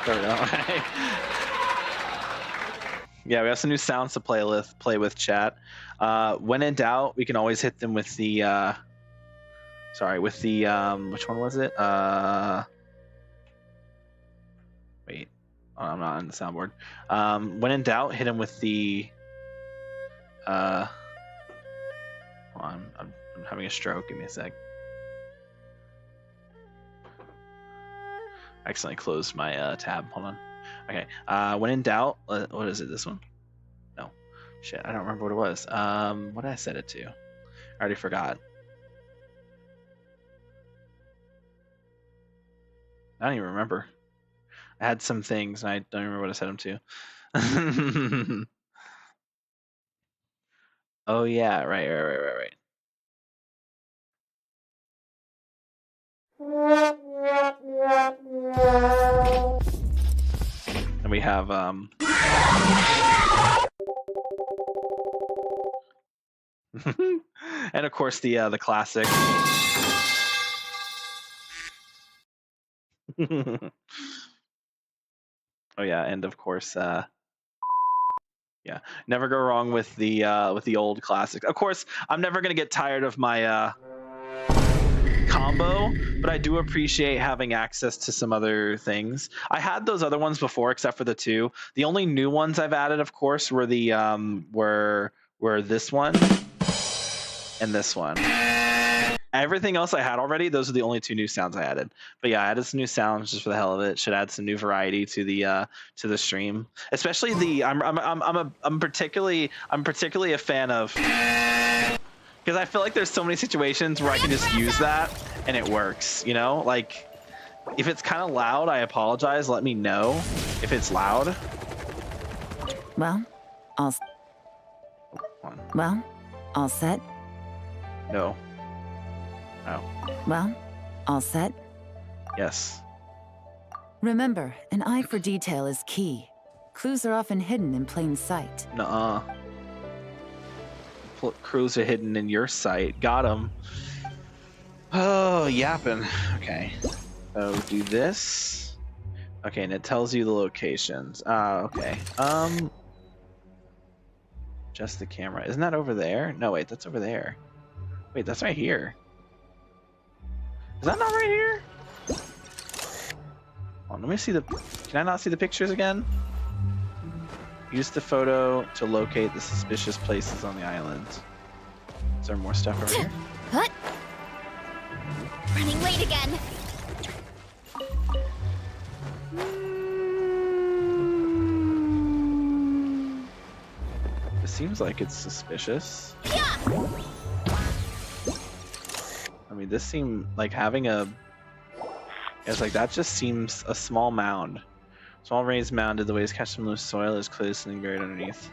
There we go. Yeah, we have some new sounds to play with chat. When in doubt, we can always hit them with the which one was it? Wait. Oh, I'm not on the soundboard. When in doubt, hit him with the hold on. I'm having a stroke. Give me a sec. I accidentally closed my tab. Hold on. Okay. When in doubt, what is it? This one? No. Shit, I don't remember what it was. What did I set it to? I already forgot. I don't even remember. I had some things and I don't remember what I set them to. Oh yeah, right. And we have and of course the classic. Oh yeah, and of course yeah, never go wrong with the old classic. Of course, I'm never gonna get tired of my combo, but I do appreciate having access to some other things. I had those other ones before, except for the two. The only new ones I've added, of course, were the were this one and this one. Everything else I had already. Those are the only two new sounds I added. But yeah, I added some new sounds just for the hell of it. Should add some new variety to the stream. Especially the I'm particularly a fan of, because I feel like there's so many situations where I can just use that and it works, you know? Like, if it's kind of loud, I apologize. Let me know if it's loud. Well, all set? No. No. Well, all set? Yes. Remember, an eye for detail is key. Clues are often hidden in plain sight. Nuh-uh. Clues are hidden in your sight. Got him. Oh, yapping. Okay. So do this. Okay, and it tells you the locations. Okay. Just the camera. Isn't that over there? No, wait, that's over there. Wait, that's right here. Is that not right here? Oh, let me see the... Can I not see the pictures again? Use the photo to locate the suspicious places on the island. Is there more stuff over here? What? Running late again. It seems like it's suspicious. Yeah. I mean, this seemed like having a... It's like, that just seems a small mound. Small raised mound, did the waves catch some loose soil? Is clearly something buried underneath.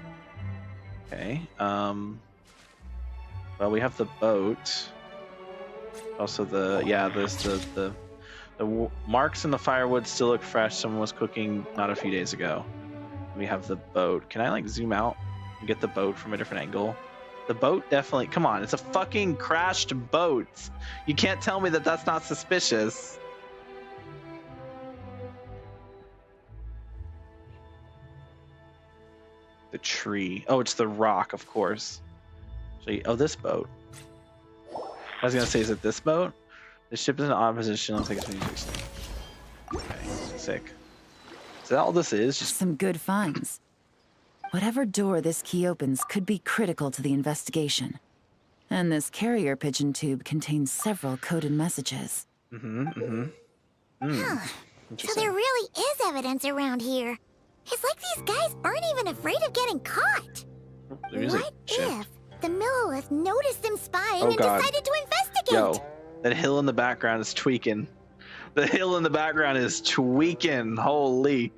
Okay. Well, we have the boat. Also the marks in the firewood still look fresh. Someone was cooking not a few days ago. We have the boat. Can I like zoom out and get the boat from a different angle? The boat definitely... Come on, it's a fucking crashed boat. You can't tell me that that's not suspicious. The tree. Oh, it's the rock, of course. So oh, this boat. I was gonna say, is it this boat? The ship is in opposition. Looks like it's being fixed. Okay, sick. Is that all this is? Just... Some good finds. Whatever door this key opens could be critical to the investigation. And this carrier pigeon tube contains several coded messages. So there really is evidence around here. It's like these guys aren't even afraid of getting caught. What if the Millilith noticed them spying and decided to investigate? Yo, that hill in the background is tweaking. The hill in the background is tweaking. Holy.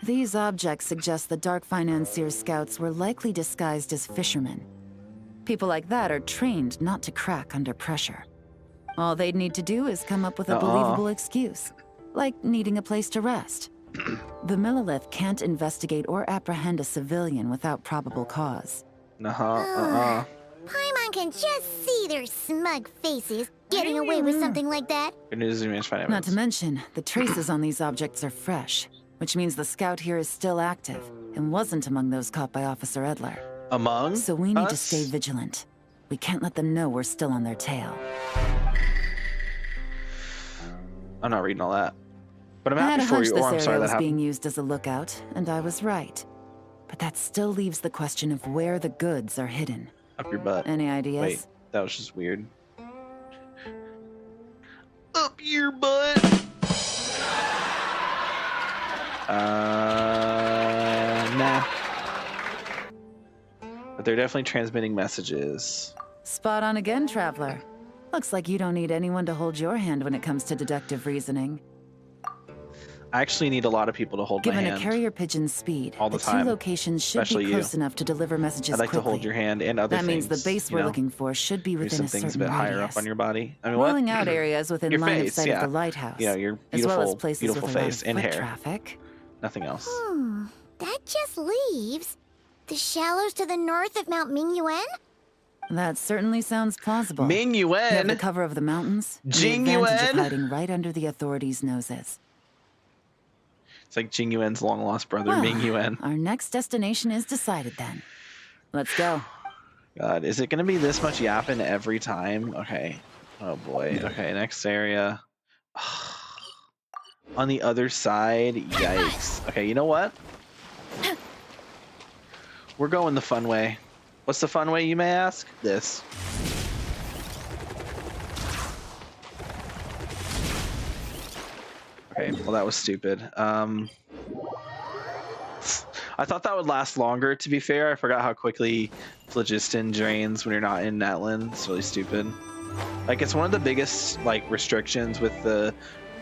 These objects suggest the Dark Financier scouts were likely disguised as fishermen. People like that are trained not to crack under pressure. All they'd need to do is come up with a believable excuse, like needing a place to rest. The Millilith can't investigate or apprehend a civilian without probable cause. Paimon can just see their smug faces getting away with something like that. Good news, Not to mention, the traces on these objects are fresh, which means the scout here is still active and wasn't among those caught by Officer Edler. Among So we need to us? stay vigilant. We can't let them know we're still on their tail. I'm not reading all that. But I'm I had happy a for hunch you. this Oh, I'm area sorry that was being happened. used as a lookout, and I was right. But that still leaves the question of where the goods are hidden. Up your butt. Any ideas? Wait. That was just weird. Up your butt. Nah. But they're definitely transmitting messages. Spot on again, Traveler. Looks like you don't need anyone to hold your hand when it comes to deductive reasoning. I actually need a lot of people to hold my hand. Given a carrier pigeon's speed, all the time, two locations should especially be close you. enough to deliver messages I'd like quickly. to hold your hand and other that things. That means the base we're looking for should be Maybe within some a things certain a bit higher radius. up on your body. I mean, Ruling what? out areas within Your line face, of sight yeah. of the lighthouse, You know, your as beautiful, well as places beautiful with a lot face of and foot hair. traffic. Nothing else. That just leaves the shallows to the north of Mount Mingyuan? That certainly sounds plausible. You have the Mingyuan. cover of the mountains, and the Jingyuan. advantage of hiding right under the authorities' noses. It's like Jingyuan's long lost brother, Well, Mingyuan. our next destination is decided then. Let's go. God, is it gonna be this much yapping every time? Okay. Oh boy. Okay, next area. On the other side, yikes. Okay, you know what? We're going the fun way. What's the fun way, you may ask? This. Okay, well that was stupid. I thought that would last longer, to be fair. I forgot how quickly phlogiston drains when you're not in Natlan. It's really stupid. Like, it's one of the biggest, like, restrictions with the,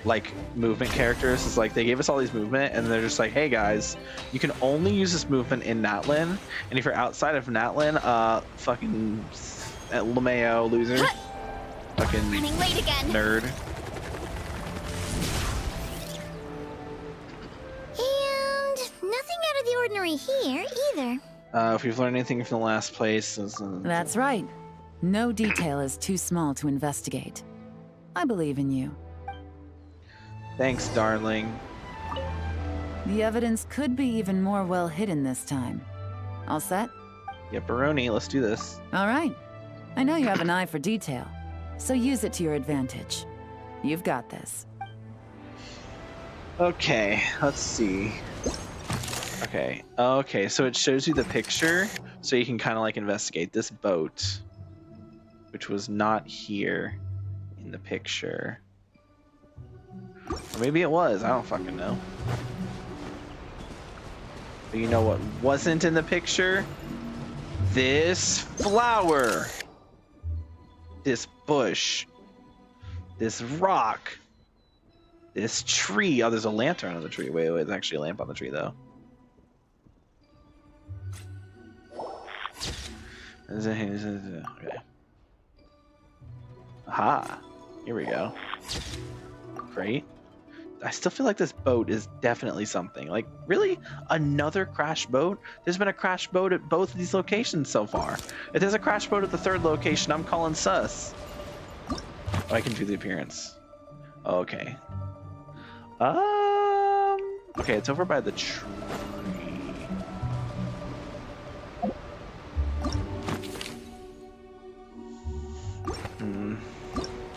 like, movement characters. Is like, they gave us all these movement, and they're just like, hey guys, you can only use this movement in Natlan, and if you're outside of Natlan, fucking LeMayo loser. Fucking Running late again. nerd. And nothing out of the ordinary here either. If we've learned anything from the last place, That's right. No detail is too small to investigate. I believe in you. Thanks, darling. The evidence could be even more well hidden this time. All set? Yeah, Baroni, let's do this. All right. I know you have an eye for detail, so use it to your advantage. You've got this. Okay, let's see. Okay, so it shows you the picture, so you can kind of like investigate this boat, which was not here in the picture. Or maybe it was, I don't fucking know. But you know what wasn't in the picture? This flower. This bush. This rock. This tree. Oh, there's a lantern on the tree. Wait, there's actually a lamp on the tree, though. Okay. Aha. Here we go. Great. I still feel like this boat is definitely something. Like, really? Another crash boat? There's been a crash boat at both of these locations so far. If there's a crash boat at the third location, I'm calling sus. Oh, I can do the appearance. Okay. Okay, it's over by the tree.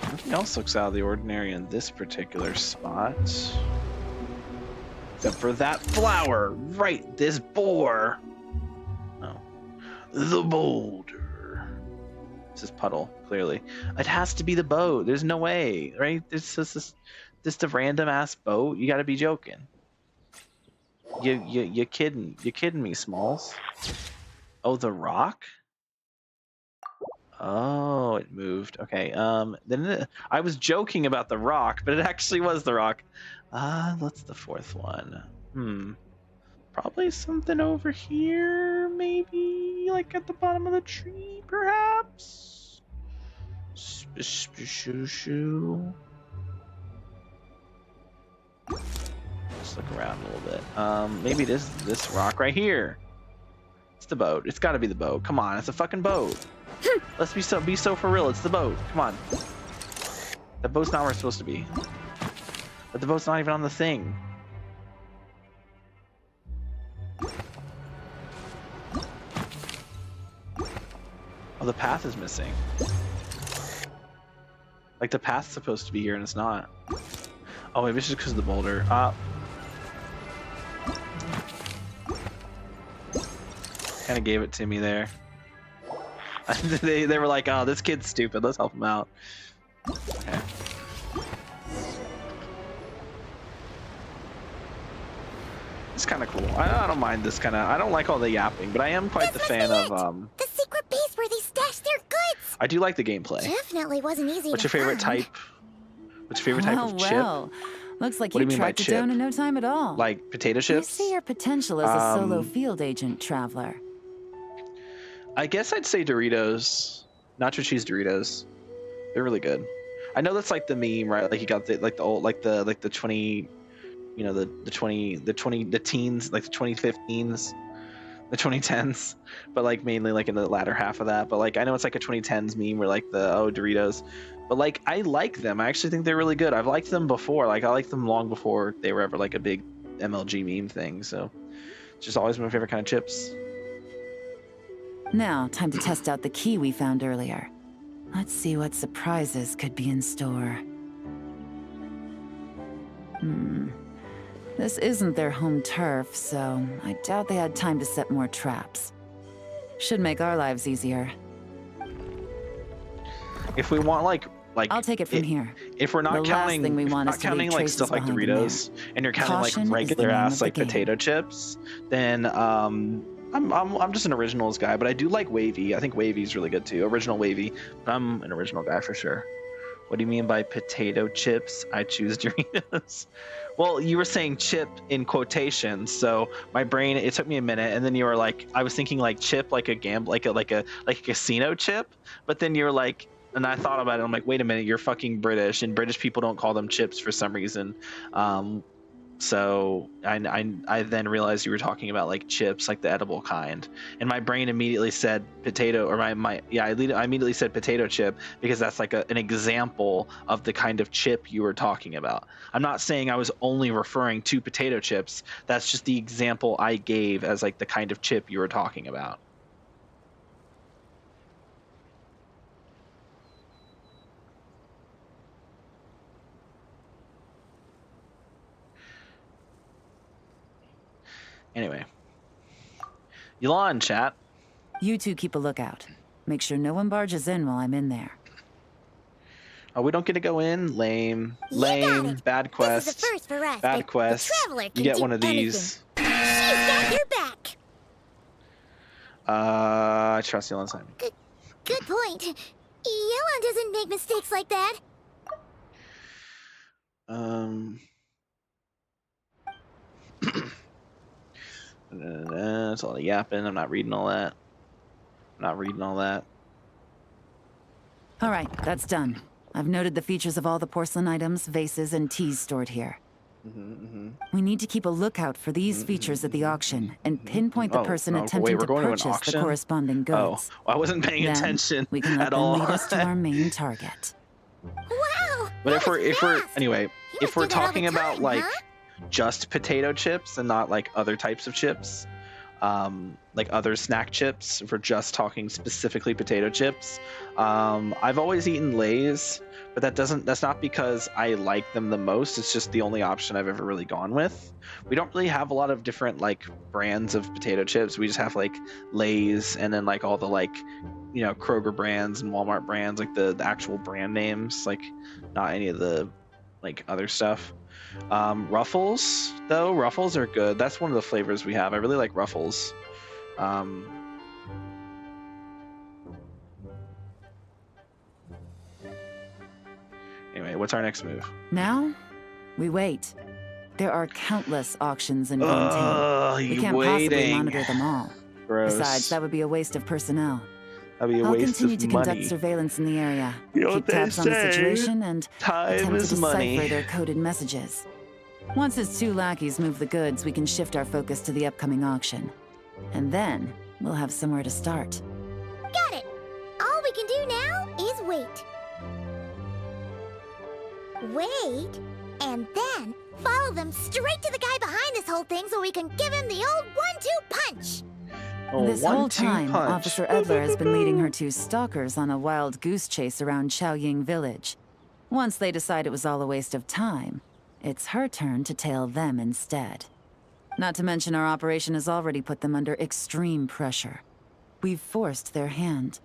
Nothing else looks out of the ordinary in this particular spot. Except for that flower, right, this boar. Oh. The boulder. This is puddle, clearly. It has to be the boat. There's no way, right? This a random ass boat. You gotta be joking. You kidding me, Smalls? Oh, the rock? Oh, it moved. Okay. Then I was joking about the rock, but it actually was the rock. What's the fourth one? Probably something over here, maybe like at the bottom of the tree, perhaps. Shoo. Let's look around a little bit. Maybe it is this rock right here. It's the boat. It's got to be the boat. Come on, it's a fucking boat. Let's be so for real. It's the boat. Come on. The boat's not where it's supposed to be. But the boat's not even on the thing. Oh, the path is missing. Like, the path's supposed to be here and it's not. Oh, maybe it's just because of the boulder. Kind of gave it to me there. they were like, oh, this kid's stupid. Let's help him out. Okay. It's kind of cool. I don't mind this kind of. I don't like all the yapping, but I am quite the fan of. The secret base where they stash their goods. I do like the gameplay. Definitely wasn't easy. What's your favorite type? What's your favorite type of chip? Well, looks like What do you you mean by tracked it chip? down in no time at all. Like potato You chips? see your potential as a solo field agent traveler. I guess I'd say Doritos, nacho cheese Doritos. They're really good. I know that's like the meme, right? Like you got the old like the 20, you know, the teens, like the 2015s, the 2010s, but like mainly like in the latter half of that. But like I know it's like a 2010s meme where like the Doritos, but like I like them. I actually think they're really good. I've liked them before. Like I liked them long before they were ever like a big MLG meme thing. So it's just always my favorite kind of chips. Now, time to test out the key we found earlier. Let's see what surprises could be in store. This isn't their home turf, so I doubt they had time to set more traps. Should make our lives easier. If we want like I'll take it from here. If we're not The last counting, thing we if want we're is not to counting leave like traces stuff like behind in there. Doritos, and you're counting Caution like is the regular name ass of the like game. potato chips, then I'm just an originals guy, but I do like wavy. I think wavy's really good too. Original wavy. But I'm an original guy for sure. What do you mean by potato chips? I choose Doritos. Well, you were saying chip in quotations, so my brain, it took me a minute, and then you were like, I was thinking like chip, like a like a casino chip, but then you were like, and I thought about it. I'm like, wait a minute, you're fucking British, and British people don't call them chips for some reason. So I then realized you were talking about like chips, like the edible kind, and my brain immediately said potato, or I immediately said potato chip because that's like an example of the kind of chip you were talking about. I'm not saying I was only referring to potato chips. That's just the example I gave as like the kind of chip you were talking about. Anyway, Yelan, chat. You two keep a lookout. Make sure no one barges in while I'm in there. Oh, we don't get to go in? Lame. You got Lame. it. Bad This quest. is a first for us, Bad but quest. The traveler You can get do one of these. anything. She's got your back. I trust Yelan Simon. Good point. Yelan doesn't make mistakes like that. It's a lot of yapping. I'm not reading all that. All right, that's done. I've noted the features of all the porcelain items, vases, and teas stored here. We need to keep a lookout for these features at the auction and pinpoint the person attempting to purchase the corresponding goods. Oh, I wasn't paying Then attention we can let at them all. lead us to our main target. Wow. But if we're fast. anyway, You if must we're do that all the talking about time, like huh? just potato chips and not like other types of chips, like other snack chips, if we're just talking specifically potato chips, I've always eaten Lay's, but that's not because I like them the most. It's just the only option I've ever really gone with. We don't really have a lot of different like brands of potato chips. We just have like Lay's and then like all the like, you know, Kroger brands and Walmart brands, like the actual brand names, like not any of the like other stuff. Ruffles though, Ruffles are good. That's one of the flavors we have. I really like Ruffles. Anyway, what's our next move? Now, we wait. There are countless auctions in Fontaine. We You can't possibly waiting. monitor them all. Gross. Besides, that would be a waste of personnel. That'd be a I'll waste continue of to money. conduct surveillance in the area, You know keep what they tabs on the say, situation, and time attempt to is decipher money. their coded messages. Once his two lackeys move the goods, we can shift our focus to the upcoming auction. And then, we'll have somewhere to start. Got it. All we can do now is wait. Wait, and then follow them straight to the guy behind this whole thing so we can give him the old 1-2 punch. Oh, This whole 1-2 time, punch. Officer Edler has been leading her two stalkers on a wild goose chase around Chaoying Village. Once they decide it was all a waste of time, it's her turn to tail them instead. Not to mention our operation has already put them under extreme pressure. We've forced their hand.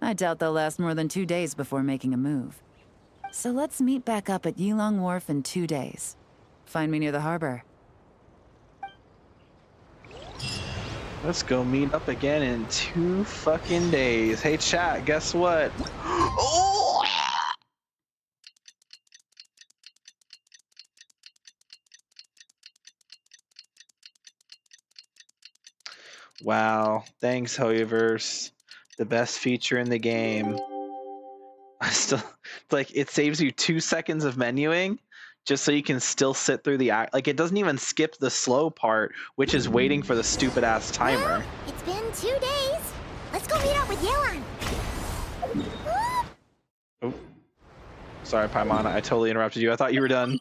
I doubt they'll last more than 2 days before making a move. So let's meet back up at Yelan Wharf in 2 days. Find me near the harbor. Let's go meet up again in 2 fucking days. Hey chat, guess what? Oh! Wow, thanks Hoyoverse. The best feature in the game. I still like it saves you 2 seconds of menuing just so you can still sit through the act. Like it doesn't even skip the slow part, which is waiting for the stupid ass timer. Well, it's been 2 days. Let's go meet up with Yelan. Oh. Sorry, Paimon, I totally interrupted you. I thought you were done.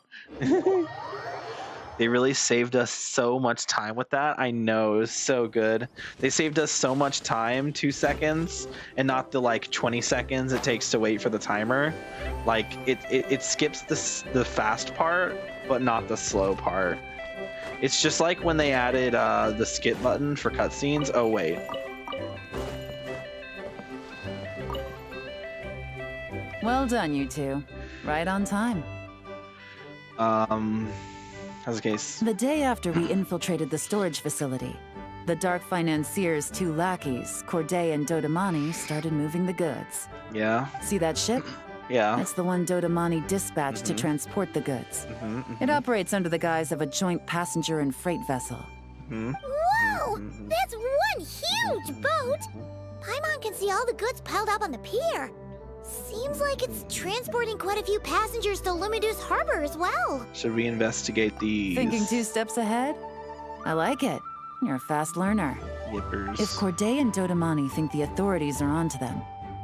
They really saved us so much time with that. I know, it was so good. They saved us so much time, 2 seconds, and not the like 20 seconds it takes to wait for the timer. Like it skips the fast part, but not the slow part. It's just like when they added the skip button for cutscenes. Oh wait. Well done, you two. Right on time. How's the case? The day after we infiltrated the storage facility, the Dark Financier's 2 lackeys, Corday and Dodamani, started moving the goods. Yeah. See that ship? Yeah. That's the one Dodamani dispatched to transport the goods. It operates under the guise of a joint passenger and freight vessel. Whoa! That's one huge boat! Paimon can see all the goods piled up on the pier. Seems like it's transporting quite a few passengers to Lumidus Harbor as well. Should we investigate these? Thinking 2 steps ahead? I like it. You're a fast learner. Yippers. If Corday and Dodamani think the authorities are onto them,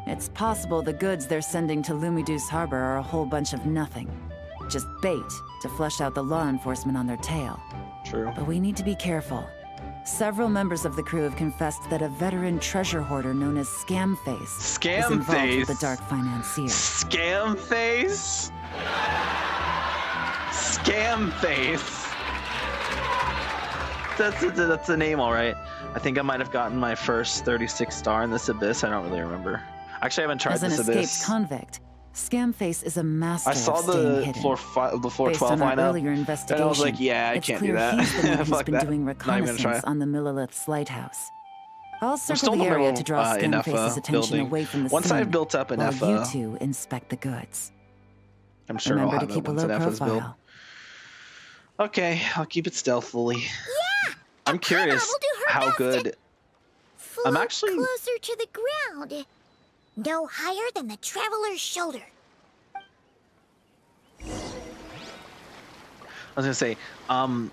it's possible the goods they're sending to Lumidus Harbor are a whole bunch of nothing. Just bait to flush out the law enforcement on their tail. True. But we need to be careful. Several members of the crew have confessed that a veteran treasure hoarder known as Scamface is involved with the Dark Financier. Scamface? Scamface. That's the name, all right. I think I might have gotten my first 36 star in this Abyss. I don't really remember. Actually, I haven't tried As an this escaped Abyss. Convict, Scamface is a master I saw of staying the hidden. floor 12 Based on our lineup, earlier and investigation, I was like, yeah, I it's can't clear do that. he's the one who's Fuck been that. doing Not even gonna try. reconnaissance on the Millilith's lighthouse. I'll still circle in the the area middle, to draw Inefa Scamface's attention building. away from the Once scene, I've built up while Inefa, you two inspect the goods. I'm sure I'll Remember have to it keep a once low Inefa's built. profile. Okay, I'll keep it stealthily. Yeah! I'm curious will do her how best good. Float actually- closer to the ground. No higher than the traveler's shoulder. I was gonna say, I'm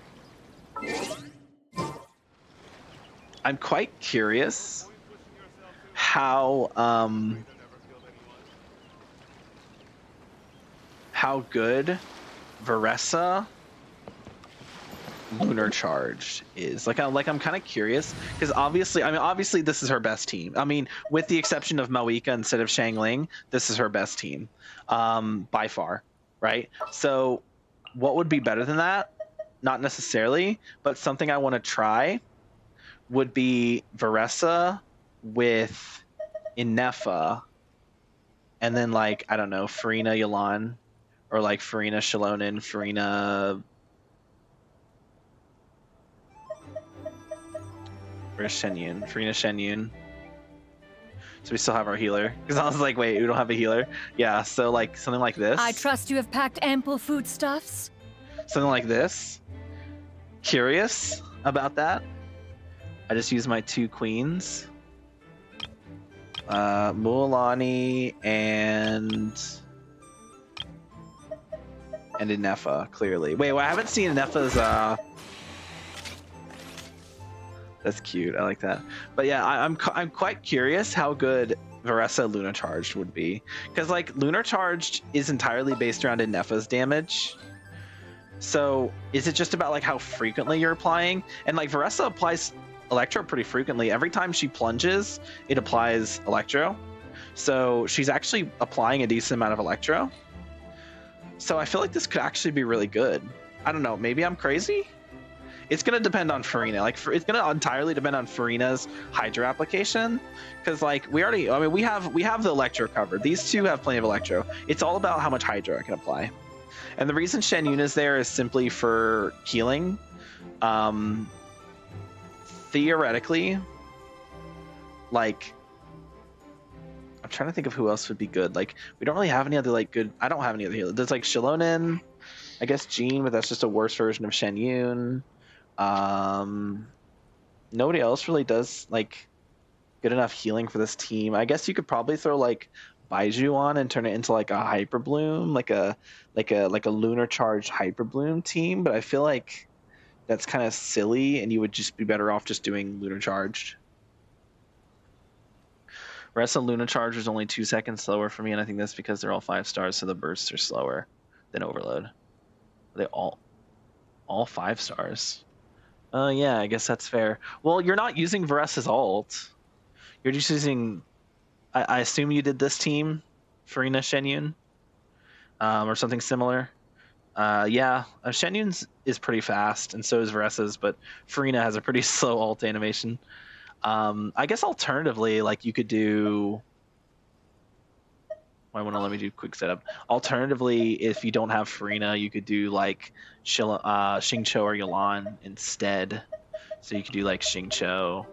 quite curious how good Veressa Lunar Charged is. Like I'm kind of curious because obviously this is her best team. I mean, with the exception of Moika instead of Shangling, this is her best team by far, right? So what would be better than that? Not necessarily, but something I want to try would be Veressa with Inefa, and then like I don't know, Farina Yelan, or like Farina Shalonen, Farina. Where's Shenyun? Farina Shenyun. So we still have our healer. Because I was like, wait, we don't have a healer. Yeah, so like something like this. I trust you have packed ample foodstuffs. Something like this. Curious about that. I just used my 2 queens. Mualani and Inefa, clearly. Wait, well, I haven't seen Inefa's that's cute. I like that. But yeah, I'm quite curious how good Veressa Lunar Charged would be, because like Lunar Charged is entirely based around Inefa's damage. So is it just about like how frequently you're applying? And like Veressa applies Electro pretty frequently. Every time she plunges, it applies Electro. So she's actually applying a decent amount of Electro. So I feel like this could actually be really good. I don't know. Maybe I'm crazy. it's gonna depend on Farina. Like, it's gonna entirely depend on Farina's Hydro application, because like we have the Electro covered. These two have plenty of Electro. It's all about how much Hydro I can apply. And the reason Shen Yun is there is simply for healing. Theoretically, like, I'm trying to think of who else would be good. Like, we don't really have any other like good. I don't have any other healers. There's like Shilonen, I guess Jean, but that's just a worse version of Shen Yun. Nobody else really does like good enough healing for this team. I guess you could probably throw like Baiju on and turn it into like a Hyper Bloom, like a lunar charged Hyper Bloom team. But I feel like that's kind of silly, and you would just be better off just doing lunar charged. Rest of Luna Charge is only 2 seconds slower for me, and I think that's because they're all 5 stars, so the bursts are slower than Overload. Are they all 5 stars? Yeah, I guess that's fair. Well, you're not using Varessa's ult. You're just using... I assume you did this team, Farina Shen Yun, or something similar. Yeah, Shen Yun's is pretty fast, and so is Varessa's, but Farina has a pretty slow ult animation. I guess alternatively, like, you could do... I want to let me do quick setup. Alternatively, if you don't have Farina, you could do like Xingqiu or Yelan instead. So you could do like Xingqiu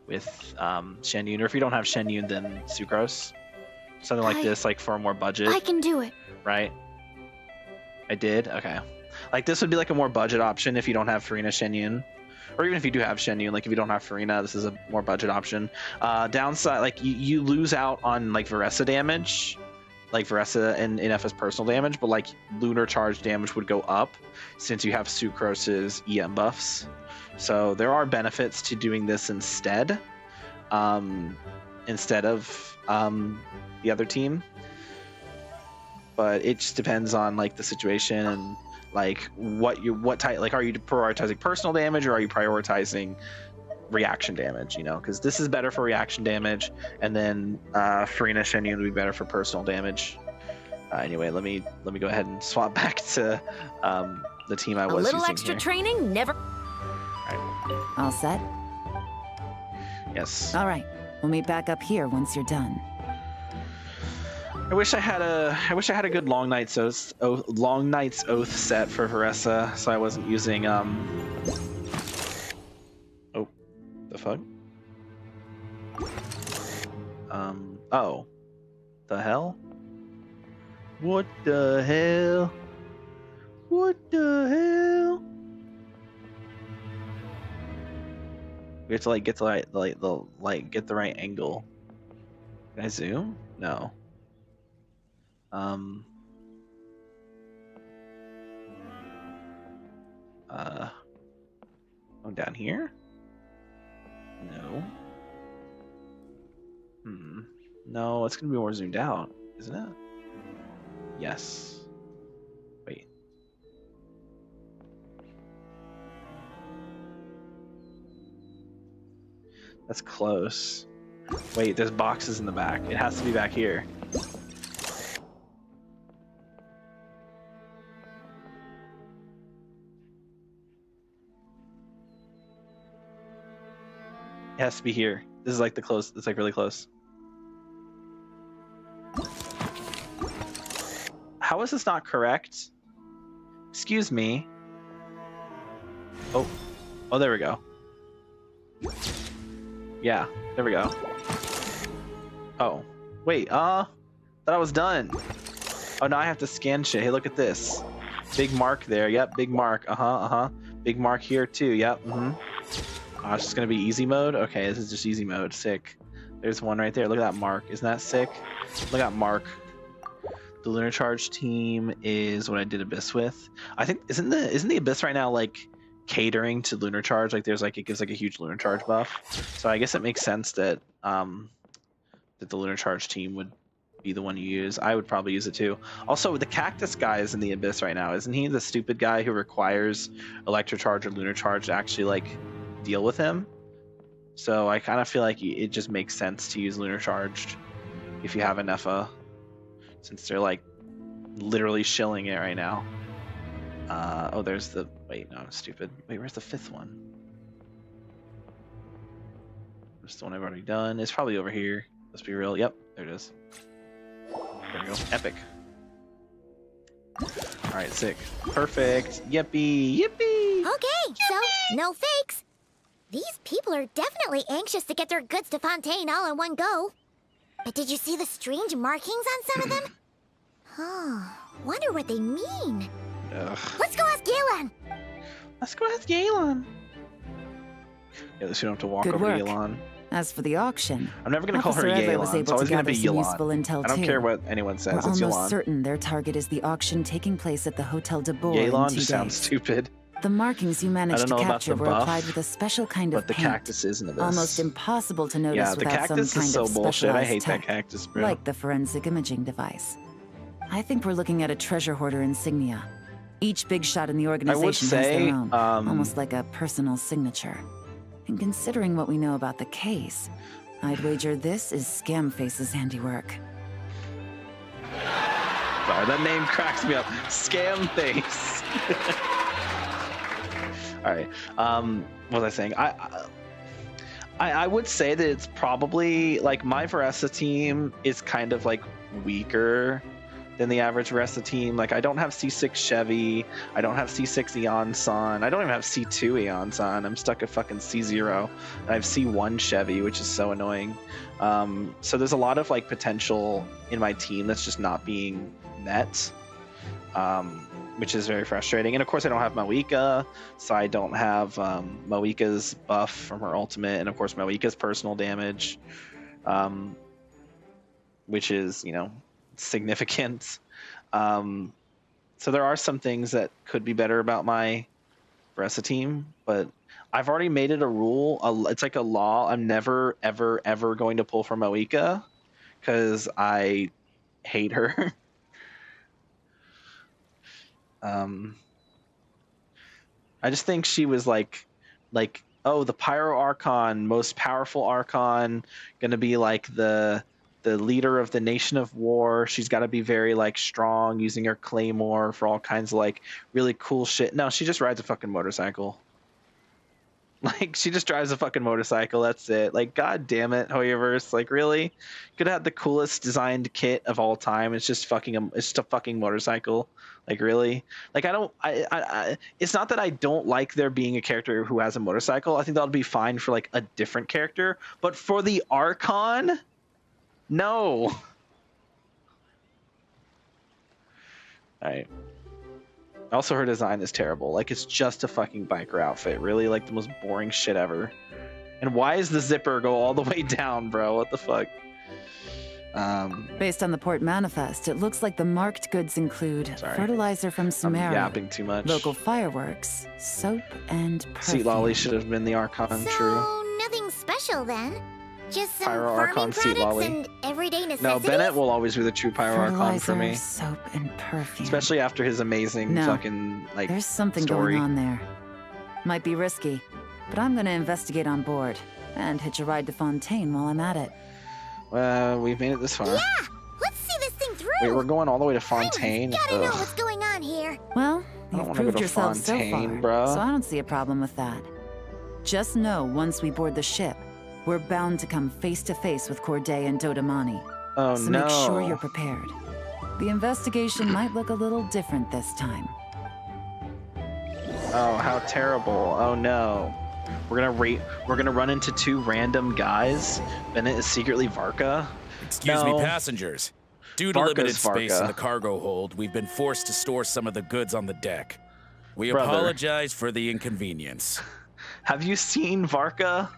with Shen Yun, or if you don't have Shen Yun, then Sucrose. Something like this, like for a more budget. I can do it. Right? I did? Okay. Like, this would be like a more budget option if you don't have Farina Shen Yun. Or even if you do have Shen Yun, like if you don't have Farina, this is a more budget option. Downside, like you lose out on like Varessa damage, like Varessa and FS personal damage, but like lunar charge damage would go up since you have Sucrose's EM buffs. So there are benefits to doing this instead of the other team. But it just depends on like the situation and like what type, like, are you prioritizing personal damage or are you prioritizing reaction damage, you know, because this is better for reaction damage, and then Farina Shen Yun would be better for personal damage. Anyway, let me go ahead and swap back to the team I was using. A little extra training never. Right. All set? Yes. All right. We'll meet back up here once you're done. I wish I had a good Long Night's Oath set for Varessa, so I wasn't using oh, the fuck? Oh, the hell? What the hell? What the hell? We have to like get the right angle. Can I zoom? No. Oh, down here? No. No, it's gonna be more zoomed out, isn't it? Yes. Wait. That's close. Wait, there's boxes in the back. It has to be back here. It has to be here. This is like the close. It's like really close. How is this not correct? Excuse me. Oh, there we go. Yeah, there we go. Oh, wait. Thought I was done. Oh, now I have to scan shit. Hey, look at this. Big mark there. Yep, big mark. Big mark here too. Yep. It's just gonna be easy mode. Okay, this is just easy mode. Sick. There's one right there. Look at that mark. Isn't that sick? Look at that mark. The Lunar Charge team is what I did Abyss with. I think isn't the Abyss right now like catering to Lunar Charge? Like there's like, it gives like a huge Lunar Charge buff. So I guess it makes sense that that the Lunar Charge team would be the one you use. I would probably use it too. Also, the Cactus guy is in the Abyss right now. Isn't he the stupid guy who requires Electro Charge or Lunar Charge to actually like deal with him? So I kind of feel like it just makes sense to use Lunar Charged if you have enough since they're like literally shilling it right now. Oh, there's the... Wait, no, I'm stupid. Wait, where's the 5th one? There's the one I've already done. It's probably over here. Let's be real. Yep, there it is. There we go. Epic. Alright, sick. Perfect. Yippee! Yippee! Okay, so no fakes. These people are definitely anxious to get their goods to Fontaine all in one go. But did you see the strange markings on some of them? Oh, wonder what they mean. Ugh. Let's go ask Yelan. Let's go ask Yelan. Yeah, this you don't have to walk Good over work. to Yelan. As for the auction, I'm never going to call her Officer Everett was Yelan. It's able always to going to gather be some Yelan. useful intel I don't too. care what anyone says. We're It's almost Yelan. certain their target is the auction taking place at the Hotel de Boer Yelan in 2 just sounds days. stupid. The markings you I managed don't to know about capture the were buff, applied with a special kind but of the paint. cactus isn't of this. Almost impossible to notice Yeah, the without some cactus kind is so of bullshit. I specialized hate tech, that cactus, bro. like the forensic imaging device. I think we're looking at a treasure hoarder insignia. Each big shot in the organization has say, their own, almost like a personal signature. And considering what we know about the case, I'd wager this is Scamface's handiwork. Sorry, that name cracks me up. Scam face. All right. What was I saying? I would say that it's probably like my Veressa team is kind of like weaker than the average Veressa team. Like I don't have C6 Chevy. I don't have C6 Eon San. I don't even have C2 Eon San. I'm stuck at fucking C0. I have C1 Chevy, which is so annoying. So there's a lot of like potential in my team that's just not being met, which is very frustrating. And of course I don't have Moika, so I don't have Moika's buff from her ultimate, and of course Moika's personal damage, which is, you know, significant. So there are some things that could be better about my Veressa team, but I've already made it a rule. It's like a law. I'm never, ever, ever going to pull for Moika because I hate her. I just think she was like, oh, the Pyro Archon, most powerful Archon, gonna be like the leader of the Nation of War. She's got to be very like strong, using her claymore for all kinds of like really cool shit. No, she just rides a fucking motorcycle. Like she just drives a fucking motorcycle. That's it. Like, god damn it, Hoyoverse. Like, really? Could have had the coolest designed kit of all time. It's just it's just a fucking motorcycle. Like, really? Like, I it's not that I don't like there being a character who has a motorcycle. I think that'll be fine for like a different character. But for the Archon, no. All right. Also, her design is terrible. Like, it's just a fucking biker outfit. Really, like, the most boring shit ever. And why does the zipper go all the way down, bro? What the fuck? Based on the port manifest, it looks like the marked goods include fertilizer from I'm Sumeru, yapping too much. local fireworks, soap, and perfume. Seat Lolly should have been the Archon, true. So nothing special then. Just some Pyro farming Archon, Seat products Lolly. and everyday necessities. No, Bennett will always be the true Pyro Archon for me. Fertilizer, soap, and perfume. Especially after his amazing No. fucking, like, There's something story. going on there. Might be risky, but I'm gonna investigate on board and hitch a ride to Fontaine while I'm at it. Well, we've made it this far. Yeah, let's see this thing through. Wait, we're going all the way to Fontaine? Gotta know Ugh. what's going on here. Well, I don't you've wanna go proved to yourself so Fontaine, far, bruh. so I don't see a problem with that. Just know once we board the ship, we're bound to come face to face with Corday and Dodamani. Oh, So no. make sure you're prepared. The investigation might look a little different this time. Oh, how terrible. Oh, no. We're gonna run into two random guys. Bennett is secretly Varka. Excuse No. me, passengers. Due to Varka's limited space Varka. in the cargo hold, we've been forced to store some of the goods on the deck. We Brother. apologize for the inconvenience. Have you seen Varka?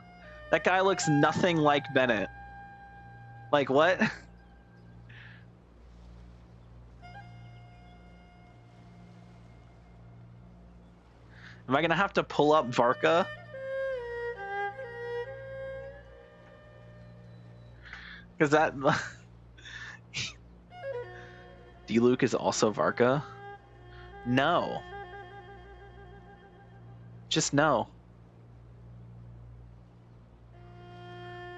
That guy looks nothing like Bennett. Like, what? Am I gonna have to pull up Varka? Because that... D-Luke is also Varka? No. Just no.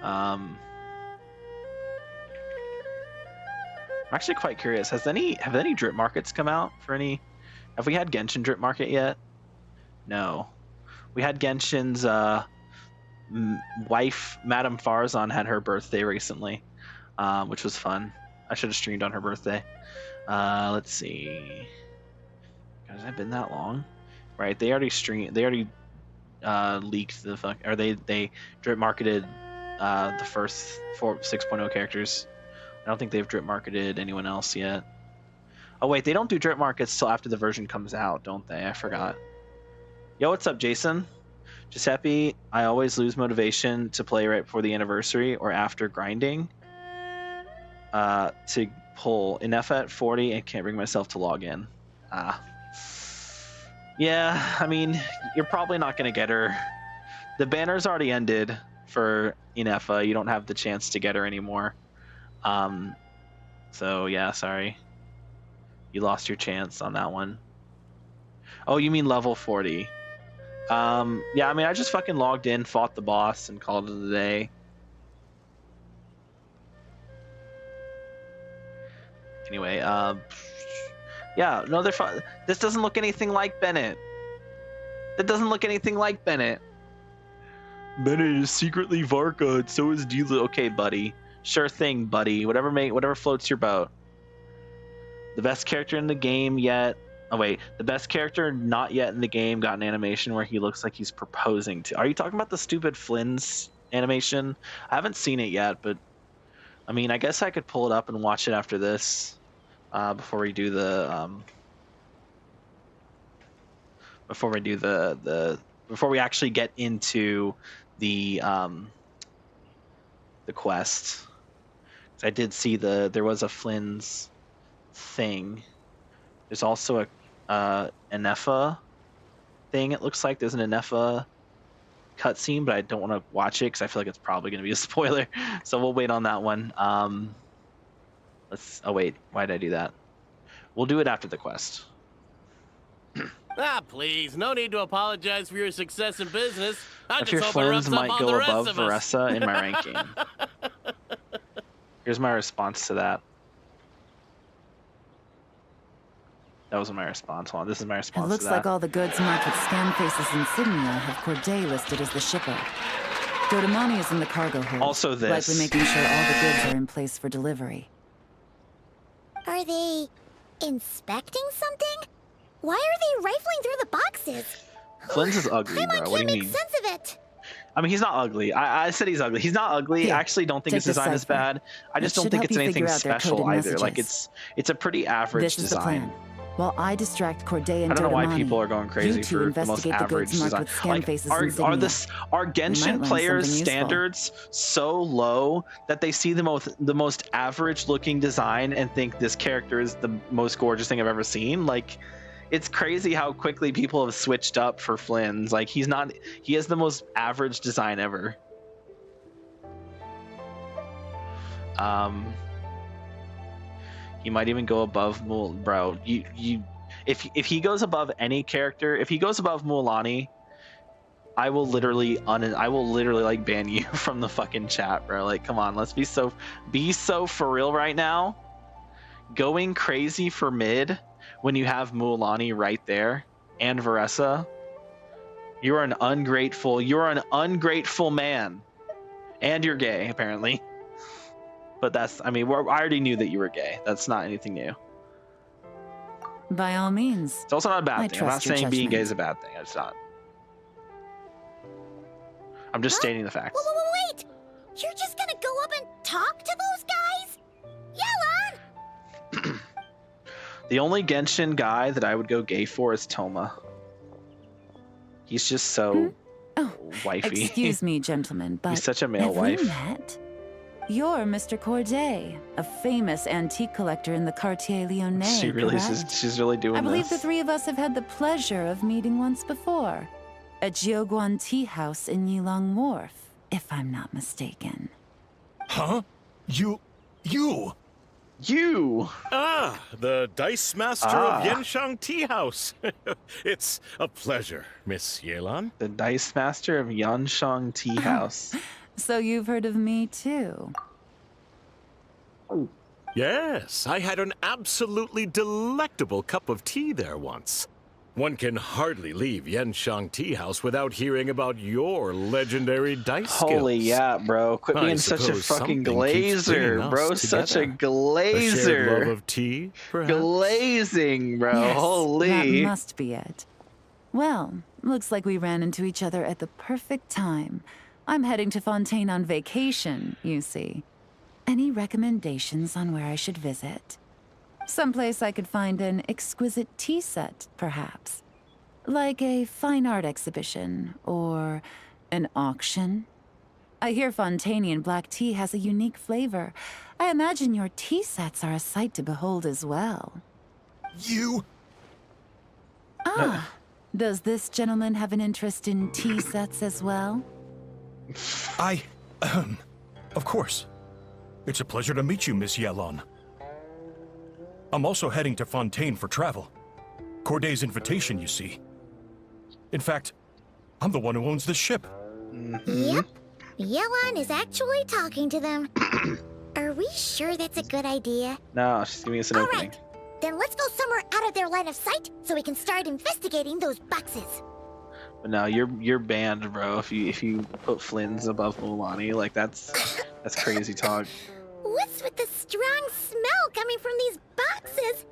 I'm actually quite curious. Have any drip markets come out for any Have we had Genshin Drip Market yet? No. We had Genshin's wife, Madame Farzan, had her birthday recently, which was fun. I should have streamed on her birthday. Let's see. Has it been that long? Right, they already streamed. They already leaked the fuck, or they drip marketed the first 6.0 characters. I don't think they've drip marketed anyone else yet. Oh wait, they don't do drip markets till after the version comes out, don't they? I forgot. Yo, what's up, Jason? Giuseppe, I always lose motivation to play right before the anniversary or after grinding. To pull enough at 40 and can't bring myself to log in. Yeah, I mean, you're probably not going to get her. The banner's already ended for Inefa. You don't have the chance to get her anymore. So yeah, sorry. You lost your chance on that one. Oh, you mean level 40. Yeah, I mean, I just fucking logged in, fought the boss, and called it a day. Anyway, yeah, no, they're fine. This doesn't look anything like Bennett. That doesn't look anything like Bennett. Bennett is secretly Varka, and so is Dila. Okay, buddy. Sure thing, buddy. Whatever floats your boat. The best character in the game yet. Oh wait, the best character not yet in the game got an animation where he looks like he's proposing to. Are you talking about the stupid Flynn's animation? I haven't seen it yet, but I mean, I guess I could pull it up and watch it after this. Before we do the before we actually get into the quest. I did see there was a Flynn's thing. There's also a Inefa thing. It looks like there's an Inefa cutscene, but I don't want to watch it because I feel like it's probably going to be a spoiler. So we'll wait on that one. Oh wait, why did I do that? We'll do it after the quest. Please, no need to apologize for your success in business. I If your just hope it rubs Flynn's up might on go the rest above of us. Veressa in my ranking. Here's my response to that. That wasn't my response. Hold on, this is my It response looks to that. like all the goods marked with scan faces insignia have Corday listed as the shipper. Dodamani is in the cargo hold. Also this. Likely making sure all the goods are in place for delivery. Are they inspecting something? Why are they rifling through the boxes? Flynn's is ugly, Paimon bro. What do can't you make mean? sense of it. I mean, he's not ugly. I said he's ugly. He's not ugly. Here, I actually don't think take his design this is bad. I It just don't should think help it's you anything figure out their special coded either. Like messages. it's a pretty average This is design. the plan. While I distract Corday and I don't know why Dodamani, people are going crazy you two for the most investigate the average goods marked design. with scan Like, faces are insignia. are might Genshin learn players' something useful. standards so low that they see the most average looking design and think this character is the most gorgeous thing I've ever seen? Like, it's crazy how quickly people have switched up for Flynn's. Like, he has the most average design ever. He might even go above bro. If he goes above any character, if he goes above Mualani, I will literally like ban you from the fucking chat, bro. Like, come on, let's be so for real right now. Going crazy for mid when you have Mualani right there and Veressa. You're an ungrateful man. And you're gay, apparently. But I mean, I already knew that you were gay. That's not anything new. By all means. It's also not a bad I thing. I'm not trust your saying being gay judgment. is a bad thing. It's not. I'm just stating the facts. Wait! You're just gonna go up and talk to those guys? Yelan! The only Genshin guy that I would go gay for is Toma. He's just so Oh, wifey. excuse me, gentlemen, but He's such a male have wife. we met? You're Mr. Corday, a famous antique collector in the Quartier Lyonnais, She really correct? she's really doing I believe the this. three of us have had the pleasure of meeting once before. At Jiuguan Tea House in Yilong Wharf, if I'm not mistaken. Huh? You? Ah, the Dice Master of Yenshang Tea House. It's a pleasure, Miss Yelan. The Dice Master of Yanshang Tea House. So you've heard of me too? Yes, I had an absolutely delectable cup of tea there once. One can hardly leave Yenshang Tea House without hearing about your legendary dice Holy skills. yeah, bro. Quit I being such a suppose fucking something keeps bringing glazer, us bro. Such a together. A shared love glazer. of tea, perhaps? Glazing, bro. Yes, that Holy. must be it. Well, looks like we ran into each other at the perfect time. I'm heading to Fontaine on vacation, you see. Any recommendations on where I should visit? Someplace I could find an exquisite tea set, perhaps. Like a fine art exhibition, or an auction. I hear Fontainian black tea has a unique flavor. I imagine your tea sets are a sight to behold as well. You? Ah, does this gentleman have an interest in tea sets as well? Of course. It's a pleasure to meet you, Miss Yelan. I'm also heading to Fontaine for travel. Corday's invitation, you see. In fact, I'm the one who owns this ship. Yep. Yelan is actually talking to them. Are we sure that's a good idea? No, she's giving us an All opening. right. Then let's go somewhere out of their line of sight so we can start investigating those boxes. But no, you're banned, bro. If you put Flynn's above Mulaney, like that's crazy talk. What's with the strong smell coming from these boxes?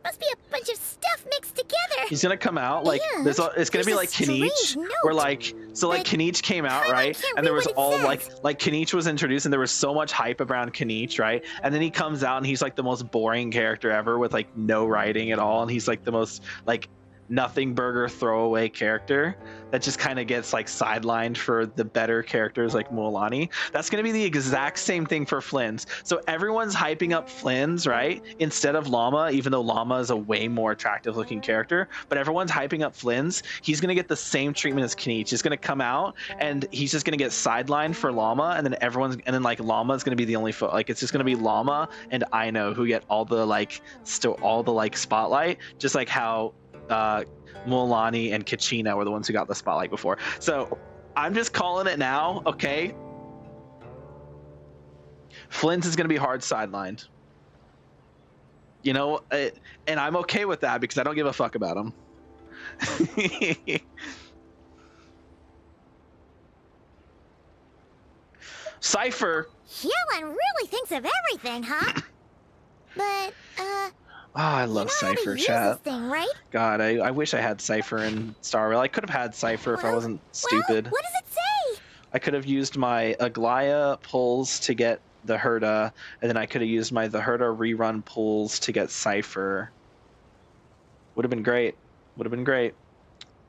Must be a bunch of stuff mixed together. He's gonna come out like And it's gonna be like strange Kanich, note. where like Kanich came out, right? can't And there read was what it all says. like Kanich was introduced, and there was so much hype around Kanich, right? And then he comes out, and he's like the most boring character ever with like no writing at all, and he's like the most like nothing burger throwaway character that just kind of gets like sidelined for the better characters like Mualani. That's going to be the exact same thing for Flynn's. So everyone's hyping up Flynn's, right? Instead of Llama, even though Llama is a way more attractive looking character, but everyone's hyping up Flynn's. He's going to get the same treatment as Kanich. He's going to come out and he's just going to get sidelined for Llama, and then like Llama is going to be the only like it's just going to be Llama and Aino who get all the like spotlight, just like how Mualani and Kachina were the ones who got the spotlight before. So I'm just calling it now, okay? Flynn's is going to be hard sidelined. You know, and I'm okay with that because I don't give a fuck about him. Cypher. Yelan really thinks of everything, huh? But, Oh, I love you know how to Cypher, use chat. this thing, right? God, I wish I had Cypher in Star Rail. I could have had Cypher if I wasn't stupid. Well, what does it say? I could have used my Aglaya pulls to get the Herda, and then I could have used my the Herda rerun pulls to get Cypher. Would have been great. Would have been great.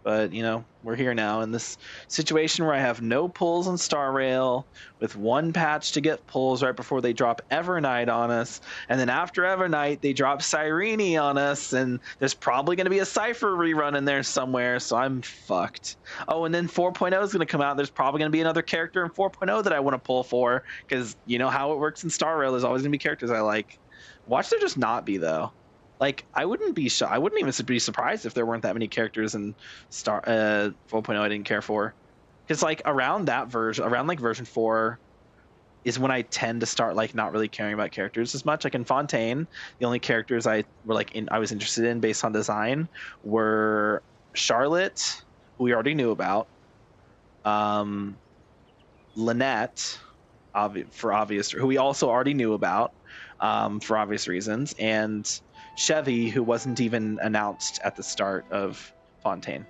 But, you know, we're here now in this situation where I have no pulls on Star Rail, with one patch to get pulls right before they drop Evernight on us. And then after Evernight, they drop Cyrene on us, and there's probably going to be a Cypher rerun in there somewhere, so I'm fucked. Oh, and then 4.0 is going to come out. There's probably going to be another character in 4.0 that I want to pull for, because you know how it works in Star Rail. There's always going to be characters I like. Watch there just not be, though. Like, I wouldn't even be surprised if there weren't that many characters in 4.0 I didn't care for. Because, like, around that version, around, like, version 4 is when I tend to start, like, not really caring about characters as much. Like, in Fontaine, the only characters I was interested in based on design were Charlotte, who we already knew about, Lynette, who we also already knew about, for obvious reasons, and Chevy, who wasn't even announced at the start of Fontaine.